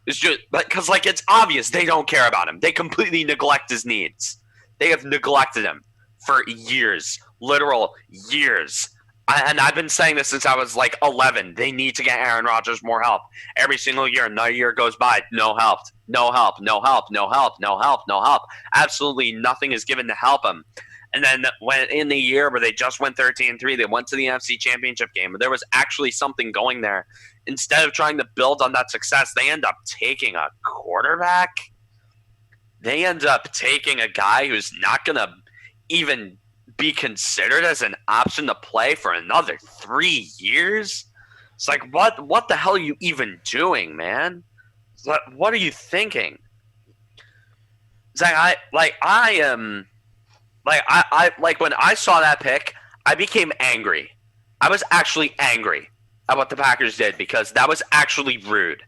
It's just because, like, it's obvious they don't care about him. They completely neglect his needs. They have neglected him for years, literal years. And I've been saying this since I was like 11. They need to get Aaron Rodgers more help. Every single year, another year goes by, no help, no help, no help, no help, no help, no help. Absolutely nothing is given to help him. And then when in the year where they just went 13-3, they went to the NFC Championship game. There was actually something going there. Instead of trying to build on that success, they end up taking a quarterback. They end up taking a guy who's not going to even be considered as an option to play for another 3 years. It's like, what the hell are you even doing, man? What are you thinking? It's like, when I saw that pick, I became angry. I was actually angry at what the Packers did because that was actually rude.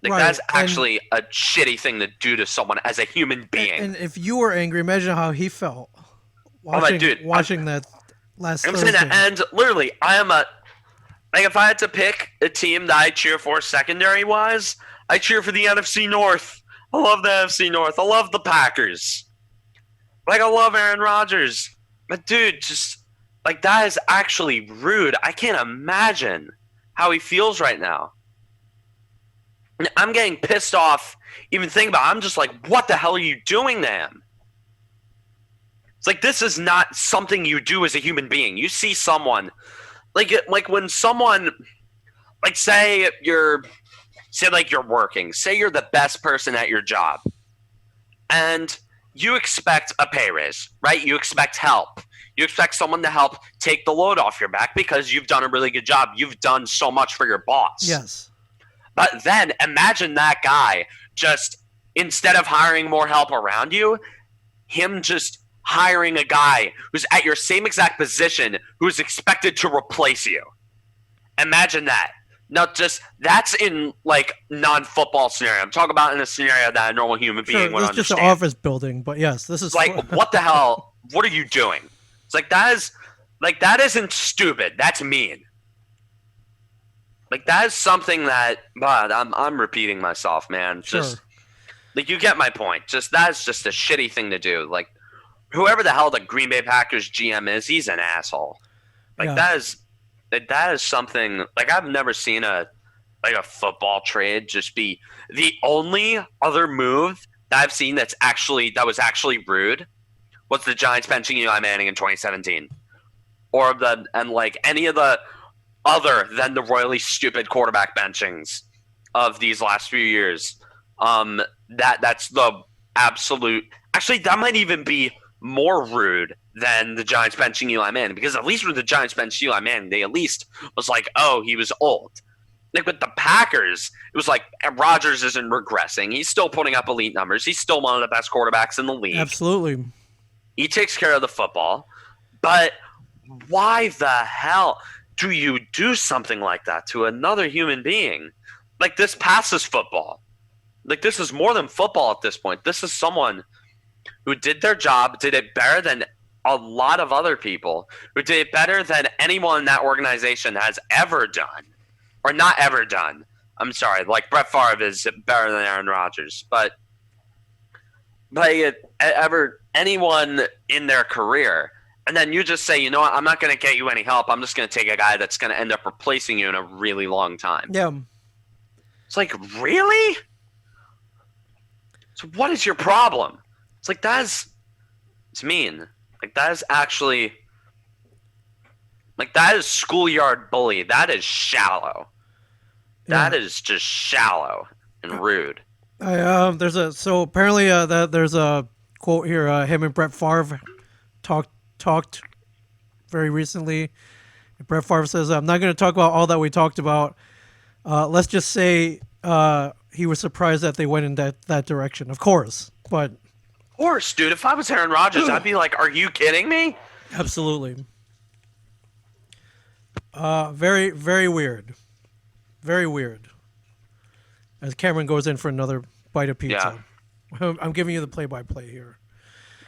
Like, right. That's actually a shitty thing to do to someone as a human being. And if you were angry, imagine how he felt watching that last Thursday. And literally, if I had to pick a team that I cheer for secondary-wise, I cheer for the NFC North. I love the NFC North. I love the Packers. Like, I love Aaron Rodgers. But, dude, just, like, that is actually rude. I can't imagine how he feels right now. I'm getting pissed off even thinking about it. I'm just like, what the hell are you doing to him? It's like, this is not something you do as a human being. You see someone, like when someone, like, say you're working. Say you're the best person at your job. And you expect a pay raise, right? You expect help. You expect someone to help take the load off your back because you've done a really good job. You've done so much for your boss. Yes. But then imagine that guy just, instead of hiring more help around you, him just hiring a guy who's at your same exact position who's expected to replace you. Imagine that. Now, just that's in, like, non-football scenario. I'm talking about in a scenario that a normal human being would understand. It's just an office building, but yes, this is like, what the hell? What are you doing? It's like, that isn't stupid. That's mean. Like, that is something that, but I'm repeating myself, man. Just, like, you get my point. Just, that's just a shitty thing to do. Like, whoever the hell the Green Bay Packers GM is, he's an asshole. Like, that is something, like, I've never seen a football trade just be the only other move that I've seen that was actually rude was the Giants benching Eli Manning in 2017. Or any of the other than the royally stupid quarterback benchings of these last few years. That's the absolute, actually that might even be more rude than the Giants benching Eli Manning, because at least with the Giants bench Eli Manning, they at least was like, oh, he was old. Like with the Packers, it was like Rodgers isn't regressing. He's still putting up elite numbers. He's still one of the best quarterbacks in the league. Absolutely. He takes care of the football. But why the hell do you do something like that to another human being? like this passes football. Like this is more than football at this point. This is someone who did their job, did it better than a lot of other people, who did it better than anyone in that organization has ever done, or not ever done. I'm sorry, like Brett Favre is better than Aaron Rodgers, but ever anyone in their career. And then you just say, you know what, I'm not going to get you any help. I'm just going to take a guy that's going to end up replacing you in a really long time. Yeah. It's like, really? So what is your problem? It's like, it's mean. Like, that is actually, like, that is schoolyard bully. That is shallow. That is just shallow and rude. So apparently there's a quote here. Him and Brett Favre talked very recently. Brett Favre says, "I'm not going to talk about all that we talked about. Let's just say he was surprised that they went in that direction. Of course, but of course, dude. If I was Aaron Rodgers, I'd be like, "Are you kidding me?" Absolutely. Very, very weird. Very weird. As Cameron goes in for another bite of pizza. Yeah. I'm giving you the play-by-play here.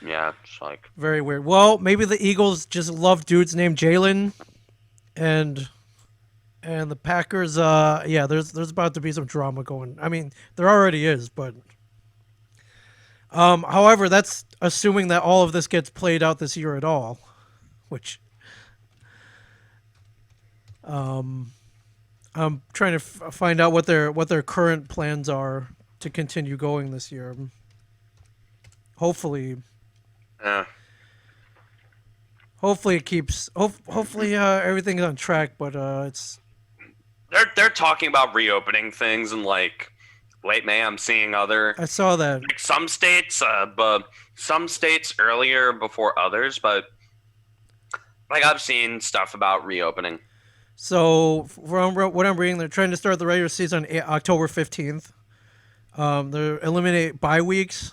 Yeah, it's like very weird. Well, maybe the Eagles just love dudes named Jalen, and the Packers. There's about to be some drama going. I mean, there already is, but however, that's assuming that all of this gets played out this year at all, which I'm trying to find out what their current plans are to continue going this year. Hopefully. Hopefully it keeps. Hopefully everything's on track, but it's. They're talking about reopening things in like late May. I'm seeing other. I saw that. Like some states earlier before others, but like I've seen stuff about reopening. So from what I'm reading, they're trying to start the regular season on October 15th. They're eliminate bye weeks.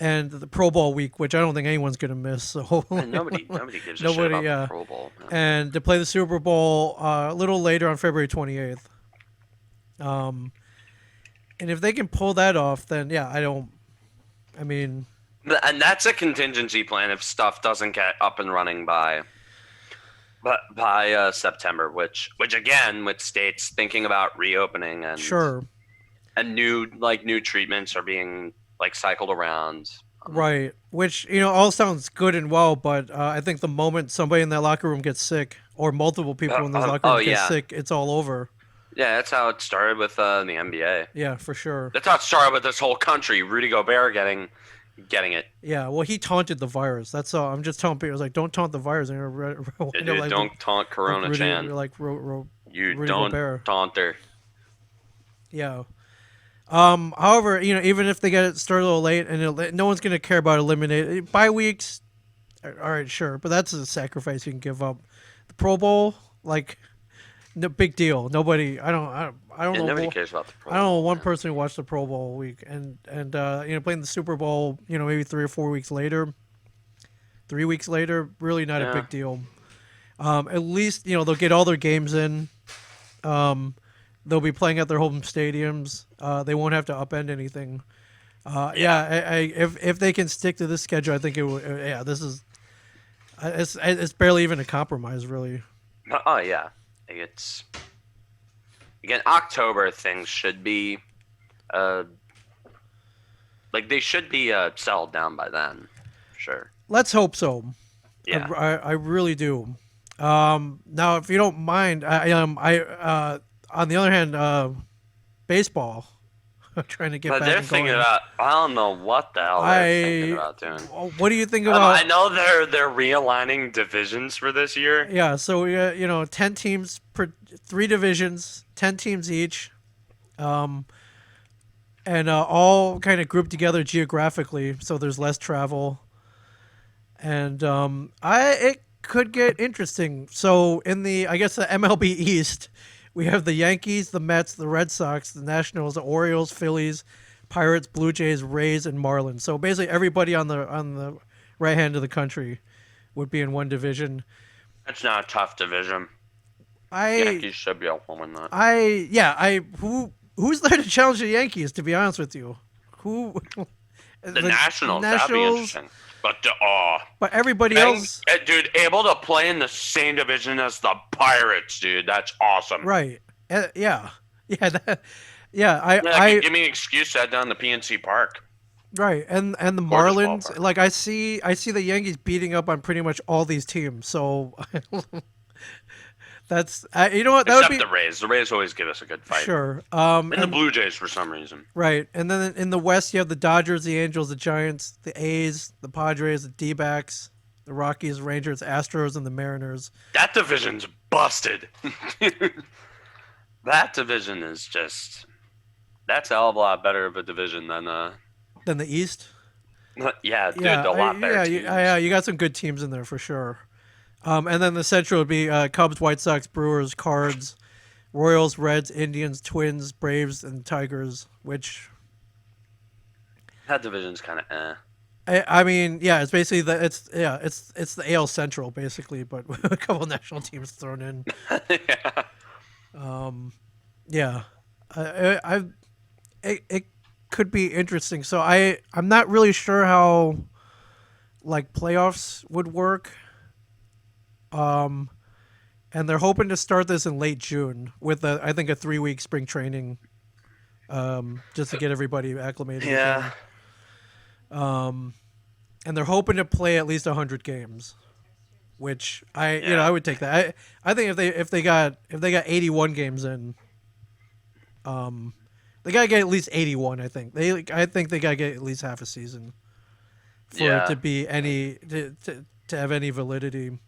And the Pro Bowl week, which I don't think anyone's gonna miss. So nobody gives a shit about the Pro Bowl. No. And to play the Super Bowl a little later on February 28th. And if they can pull that off, then yeah, and that's a contingency plan if stuff doesn't get up and running by September, which again, with states thinking about reopening and sure, and new treatments are being like cycled around. Right. Which, all sounds good and well, but I think the moment somebody in that locker room gets sick or multiple people in the locker room get sick, it's all over. Yeah, that's how it started with the NBA. Yeah, for sure. That's how it started with this whole country. Rudy Gobert getting it. Yeah, well, he taunted the virus. That's all. I'm just telling people, I was like, don't taunt the virus. And don't taunt Corona Chan. You Rudy don't Gobert. Taunt her. Yeah. However, even if they get it started a little late, and no one's going to care about eliminating bye weeks. All right, sure, but that's a sacrifice you can give up. The Pro Bowl, like, no big deal. Nobody, I don't know. Nobody cares about the Pro Bowl. I don't know one person who watched the Pro Bowl week, and playing the Super Bowl, maybe 3 or 4 weeks later. 3 weeks later, really not a big deal. At least they'll get all their games in. They'll be playing at their home stadiums. They won't have to upend anything. If they can stick to this schedule, I think it would. This is. It's barely even a compromise, really. Oh yeah, it's. Again, October things should be, they should be settled down by then, sure. Let's hope so. Yeah, I really do. Now, if you don't mind, on the other hand, baseball. I'm trying to get back. They're thinking about. I don't know what the hell they're thinking about doing. What do you think about? I know they're realigning divisions for this year. Yeah, so 10 teams per 3 divisions, 10 teams each, and all kind of grouped together geographically, so there's less travel, and it could get interesting. So in the MLB East. We have the Yankees, the Mets, the Red Sox, the Nationals, the Orioles, Phillies, Pirates, Blue Jays, Rays, and Marlins. So basically everybody on the right hand of the country would be in one division. That's not a tough division. Yankees should be able to win that. who's there to challenge the Yankees? To be honest with you, who? The Nationals, that'd be interesting. But but everybody else, dude, able to play in the same division as the Pirates, dude, that's awesome. right? Yeah, yeah, Give me an excuse to head down to PNC Park. Right, and the Gorgeous Marlins, ballpark. like I see the Yankees beating up on pretty much all these teams. So that's you know what that Except would be the Rays. The Rays always give us a good fight. sure. And the Blue Jays for some reason. Right, and then in the West you have the Dodgers, the Angels, the Giants, the A's, the Padres, the D-backs, the Rockies, Rangers, Astros, and the Mariners. That division's busted. That division is just. That's a hell of a lot better of a division than the East. Yeah, dude, a lot better. Yeah, you got some good teams in there for sure. And then the Central would be Cubs, White Sox, Brewers, Cards, Royals, Reds, Indians, Twins, Braves, and Tigers. Which that division's kind of eh. I mean, yeah, it's basically it's the AL Central basically, but with a couple national teams thrown in. Yeah. Yeah, it could be interesting. So I'm not really sure how like playoffs would work. And they're hoping to start this in late June with I think a 3-week spring training, just to get everybody acclimated. Yeah. And they're hoping to play at least 100 games, which I would take that. I think if they got 81 games in, they gotta get at least 81. I think they gotta get at least half a season for it to be to have any validity.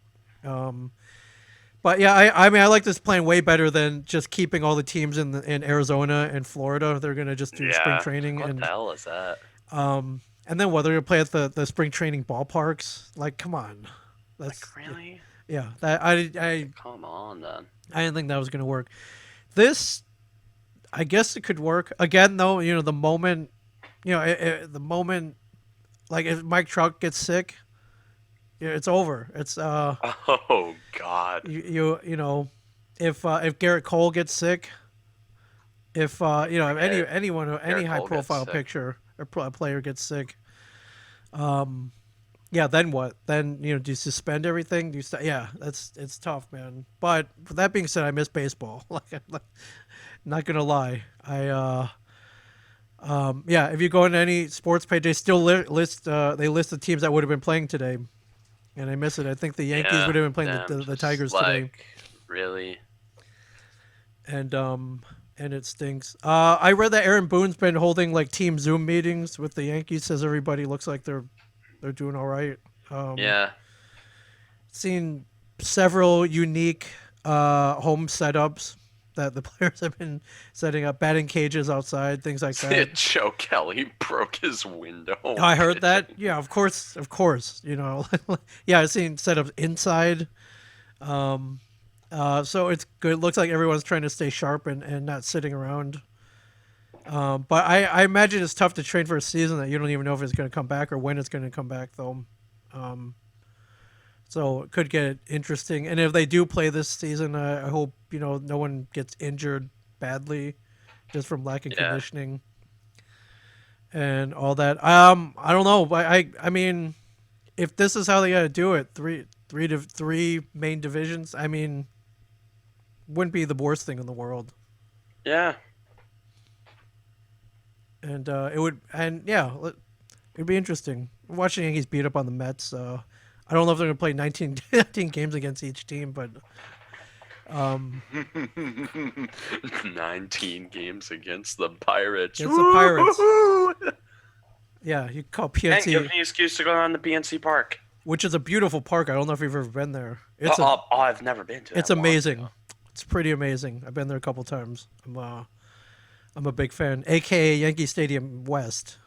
But yeah, I mean I like this plan way better than just keeping all the teams in Arizona and Florida. They're gonna just do spring training. What the hell is that? And then what? They're gonna play at the spring training ballparks. Like, come on, that's like, really. Yeah, that I come on then. I didn't think that was gonna work. This. I guess it could work. Again, though, the moment, the moment, like if Mike Trout gets sick, it's over. It's oh God. If Garrett Cole gets sick, if any high profile pitcher or player gets sick, yeah, then what? Then do you suspend everything? Do you it's tough, man. But with that being said, I miss baseball. Like not gonna lie, if you go into any sports page, they still list the teams that would have been playing today, and I miss it. I think the Yankees would have been playing the Tigers today. Really? And it stinks. I read that Aaron Boone's been holding like team Zoom meetings with the Yankees. Says everybody looks like they're doing all right. Seen several unique home setups that the players have been setting up, batting cages outside, things like that. Joe Kelly broke his window. Oh, I heard that. Yeah, of course. Yeah, I've seen setups inside. So it's good. It looks like everyone's trying to stay sharp and not sitting around. But I imagine it's tough to train for a season that you don't even know if it's going to come back or when it's going to come back, though. So it could get interesting. And if they do play this season, I hope no one gets injured badly just from lack of conditioning and all that. I don't know, but I mean, if this is how they got to do it, three main divisions, I mean, wouldn't be the worst thing in the world. Yeah. And it'd be interesting watching Yankees beat up on the Mets. I don't know if they're gonna play 19 games against each team, but 19 games against the Pirates. Yeah, you call PNC. And give me an excuse to go on to PNC Park, which is a beautiful park. I don't know if you've ever been there. I've never been to. It's amazing. It's pretty amazing. I've been there a couple times. I'm a big fan. AKA Yankee Stadium West.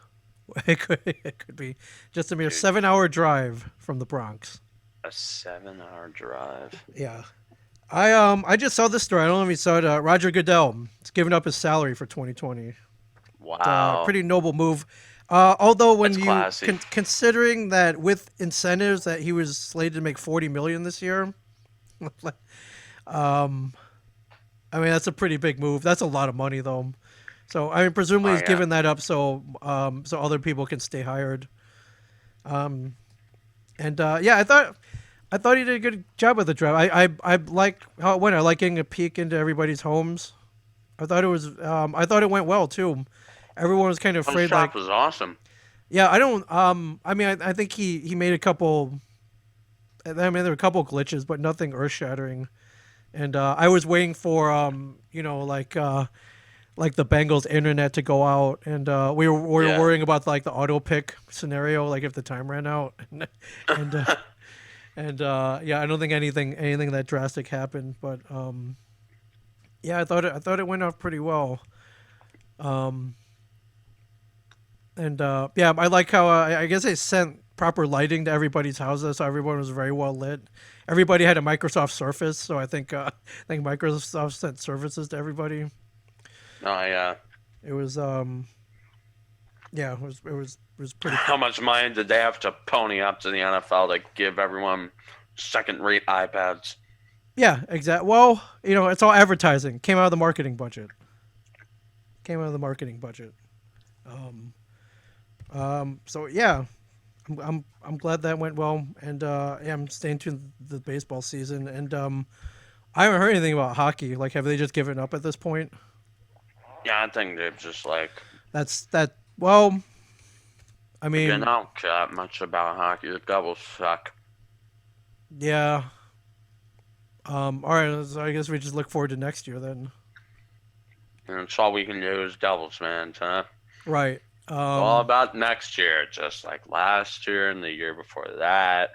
It could be just a mere 7-hour drive from the Bronx. A 7-hour drive. Yeah. I just saw this story. I don't know if you saw it. Roger Goodell is giving up his salary for 2020. Wow. Pretty noble move. Although when That's considering that with incentives that he was slated to make $40 million this year, I mean that's a pretty big move. That's a lot of money though. So I mean, presumably Oh he's yeah. given that up so so other people can stay hired. And yeah, I thought he did a good job with the draft. I like how it went. I like getting a peek into everybody's homes. I thought it went well too. Everyone was kind of His afraid, shop like, was awesome. yeah, I don't. I mean, I think he made a couple. I mean, there were a couple glitches, but nothing earth shattering. And I was waiting for like the Bengals internet to go out, and we were Yeah. worrying about like the auto pick scenario, like if the time ran out, and yeah, I don't think anything that drastic happened, but yeah, I thought it went off pretty well. Um, and yeah, I like how I guess they sent proper lighting to everybody's houses, so everyone was very well lit. Everybody had a Microsoft Surface, so I think Microsoft sent services to everybody. Oh yeah. It was yeah, it was pretty How cool. much money did they have to pony up to the NFL to give everyone second-rate iPads? Yeah, exactly. Well, it's all advertising. Came out of the marketing budget. Came out of the marketing budget. Um, so yeah, I'm glad that went well, and yeah, I'm staying tuned to the baseball season. And I haven't heard anything about hockey. Like, have they just given up at this point? Yeah, I think they're just like, That's that. Well, I again, mean, I don't care that much about hockey. The Devils suck. yeah. All right. So I guess we just look forward to next year then. And it's all we can do as Devils fans, huh? Right. It's all about next year, just like last year and the year before that.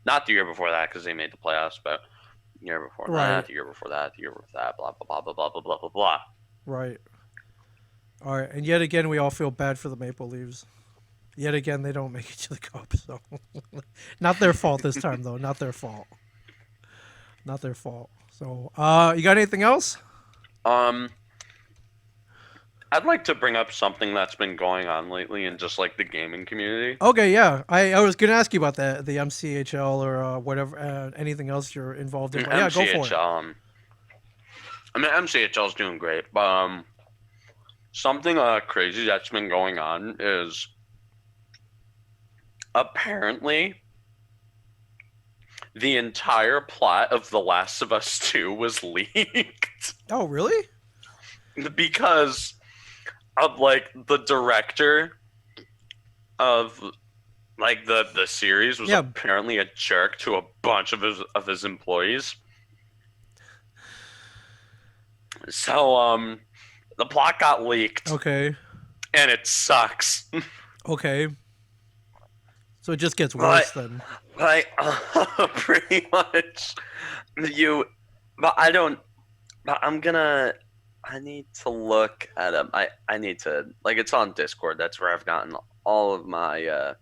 Not the year before that because they made the playoffs, but the year before that, Right. the year before that, the year before that, blah blah blah blah blah blah blah blah. Right. All right. And yet again, we all feel bad for the Maple Leafs. Yet again, they don't make it to the cup. So, not their fault this time, though. Not their fault. Not their fault. So, you got anything else? Um, I'd like to bring up something that's been going on lately in just like the gaming community. Okay, yeah. I was gonna ask you about the MCHL or whatever, anything else you're involved in. But yeah, go for it. MCHL. I mean, MCHL is doing great, but something crazy that's been going on is apparently the entire plot of The Last of Us 2 was leaked Oh, really? because of like the director of like the series was Yeah. apparently a jerk to a bunch of his employees. So the plot got leaked Okay. and it sucks. Okay. So it just gets But worse then. like pretty much you but I don't but I'm gonna I need to look at them. I need to like it's on Discord. That's where I've gotten all of my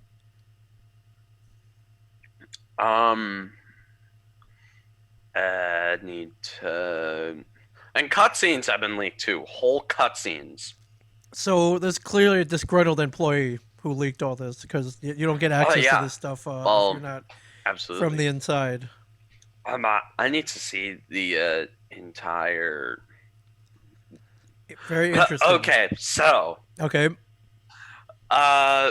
um need to and cutscenes have been leaked too. Whole cutscenes. So there's clearly a disgruntled employee who leaked all this because you don't get Oh access to yeah. this stuff if you're Well, not from absolutely. the inside. I need to see the entire. Very interesting. Okay, so Okay. uh,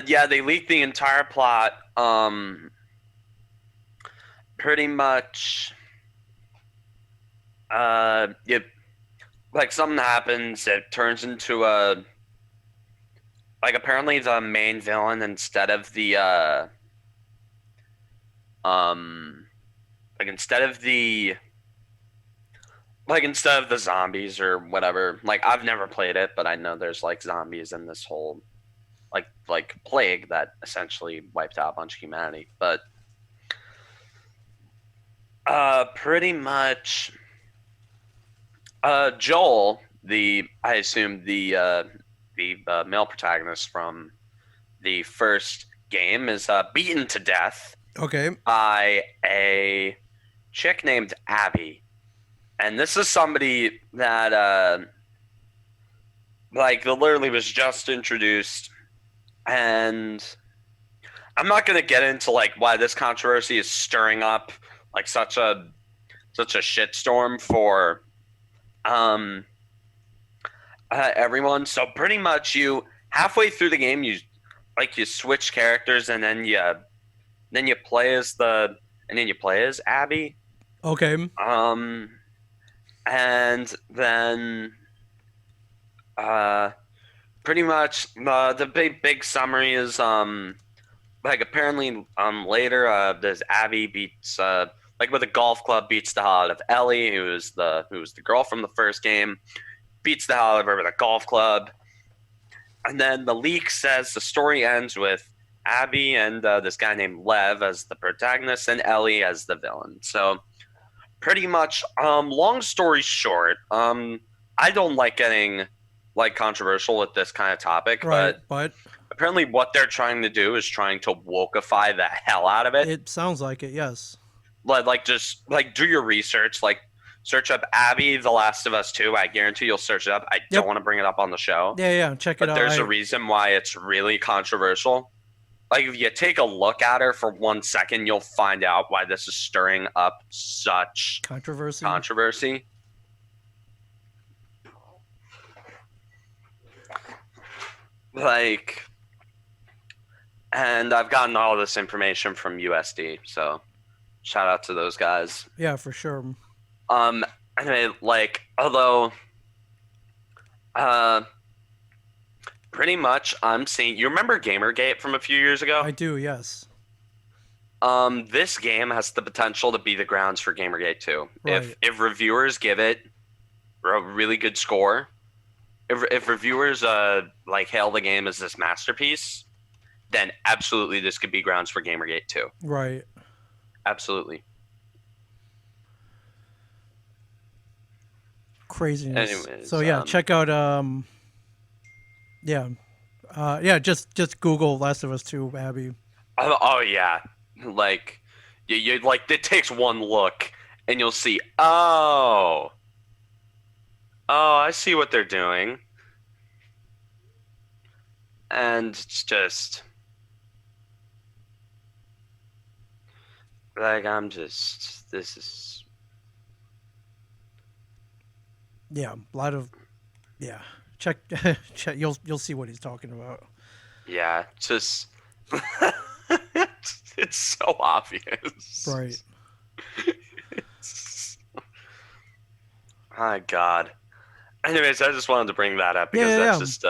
yeah, they leaked the entire plot. Pretty much. It like something happens. It turns into a like apparently the main villain instead of the um like instead of the zombies or whatever. Like I've never played it, but I know there's like zombies in this whole like plague that essentially wiped out a bunch of humanity. But pretty much Joel, the I assume the male protagonist from the first game is beaten to death Okay. by a chick named Abby. And this is somebody that like literally was just introduced, and I'm not gonna get into like why this controversy is stirring up like such a shitstorm for um everyone. So pretty much you halfway through the game you switch characters and then you play as Abby. Okay. Um and then uh pretty much the big summary is like apparently later this Abby beats like with a golf club beats the hell out of Ellie, who was the girl from the first game, beats the hell out of her with a golf club. And then the leak says the story ends with Abby and this guy named Lev as the protagonist and Ellie as the villain. So pretty much, long story short, I don't like getting like controversial with this kind of topic, Right, but but apparently what they're trying to do is trying to wokeify the hell out of it. it sounds like it. Yes. Like just like do your research, like search up Abby, The Last of Us 2. I guarantee you'll search it up. I Yep. don't want to bring it up on the show. Yeah. Check it But out. there's a reason why it's really controversial. Like if you take a look at her for 1 second, you'll find out why this is stirring up such Controversy. controversy. Like, and I've gotten all this information from USD, so shout out to those guys. Yeah, for sure. Anyway, like, although, uh, pretty much I'm seeing. You remember GamerGate from a few years ago? I do. Yes. This game has the potential to be the grounds for GamerGate 2. Right. If reviewers give it a really good score, if reviewers like hail the game as this masterpiece, then absolutely this could be grounds for GamerGate 2. Right. Absolutely. Craziness. Anyways, so yeah, check out just Google Last of Us 2 Abby. Oh yeah, like you like it takes one look and you'll see. Oh, I see what they're doing, and it's just like this is Yeah, a lot of check you'll see what he's talking about. yeah, just it's so obvious. Right. My God. Anyways, I just wanted to bring that up because that's just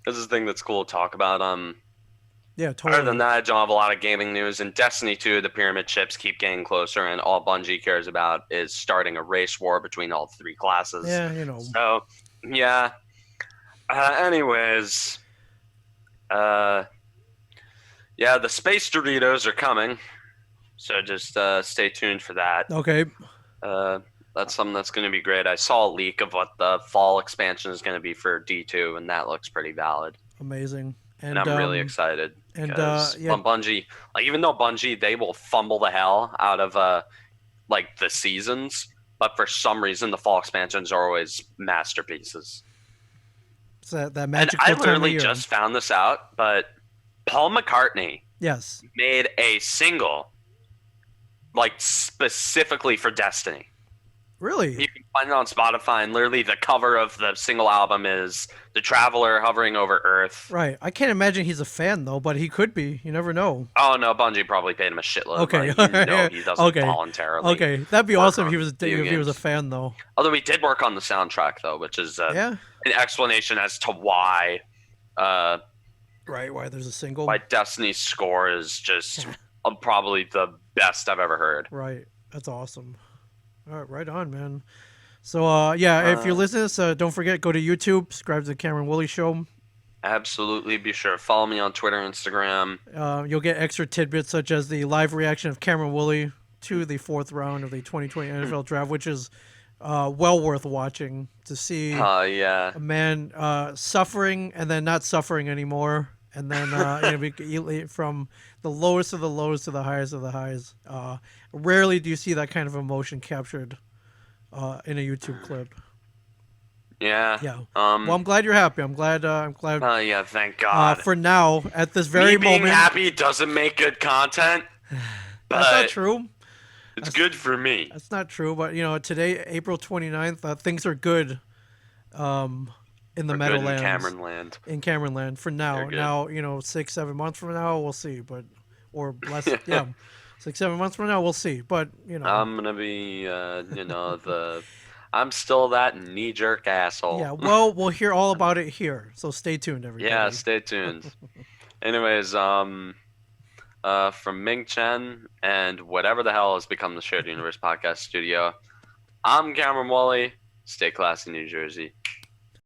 this is a thing that's cool to talk about. Yeah, totally. Other than that, I don't have a lot of gaming news. In Destiny 2, the pyramid ships keep getting closer, and all Bungie cares about is starting a race war between all three classes. Yeah, you know. So, yeah. Anyways, yeah, the space Doritos are coming, so just stay tuned for that. Okay. That's something that's going to be great. I saw a leak of what the fall expansion is going to be for D2, and that looks pretty valid. Amazing. And I'm really excited. And because Bungie, like even though Bungie, they will fumble the hell out of like the seasons, but for some reason the fall expansions are always masterpieces. It's that magical. And I literally just found this out, but Paul McCartney, yes, made a single like specifically for Destiny. Really? You can find it on Spotify, and literally the cover of the single album is the Traveler hovering over Earth. Right. I can't imagine he's a fan though, but he could be. You never know. Oh no, Bungie probably paid him a shitload. Okay. But he doesn't voluntarily. Okay, that'd be awesome if he was a fan though. Although he did work on the soundtrack though, which is an explanation as to why. Right. Why there's a single. Why Destiny's score is just probably the best I've ever heard. Right. That's awesome. All right, right on, man. So, if you're listening to this, don't forget, go to YouTube, subscribe to the Cameron Woolley Show. Absolutely. Be sure to follow me on Twitter, Instagram. You'll get extra tidbits such as the live reaction of Cameron Woolley to the 4th round of the 2020 NFL Draft, which is well worth watching to see a man suffering and then not suffering anymore. And then from the lowest of the lows to the highest of the highs. Rarely do you see that kind of emotion captured in a YouTube clip. Yeah. Yeah. Well, I'm glad you're happy. I'm glad. Yeah. Thank God. For now, at this very moment, being happy doesn't make good content. But that's not true. It's good for me. That's not true. But today, April 29th, things are good. in the We're good in Meadowlands. Cameron Land. In Cameron Land for now. You're good. Now, 6-7 months from now we'll see, but or less. Yeah, 6-7 months from now we'll see, but I'm gonna be, I'm still that knee-jerk asshole. Yeah, well, we'll hear all about it here, so stay tuned, everybody. Yeah, stay tuned. Anyways, from Ming Chen and whatever the hell has become the Shared Universe Podcast Studio, I'm Cameron Woolley. Stay classy, New Jersey.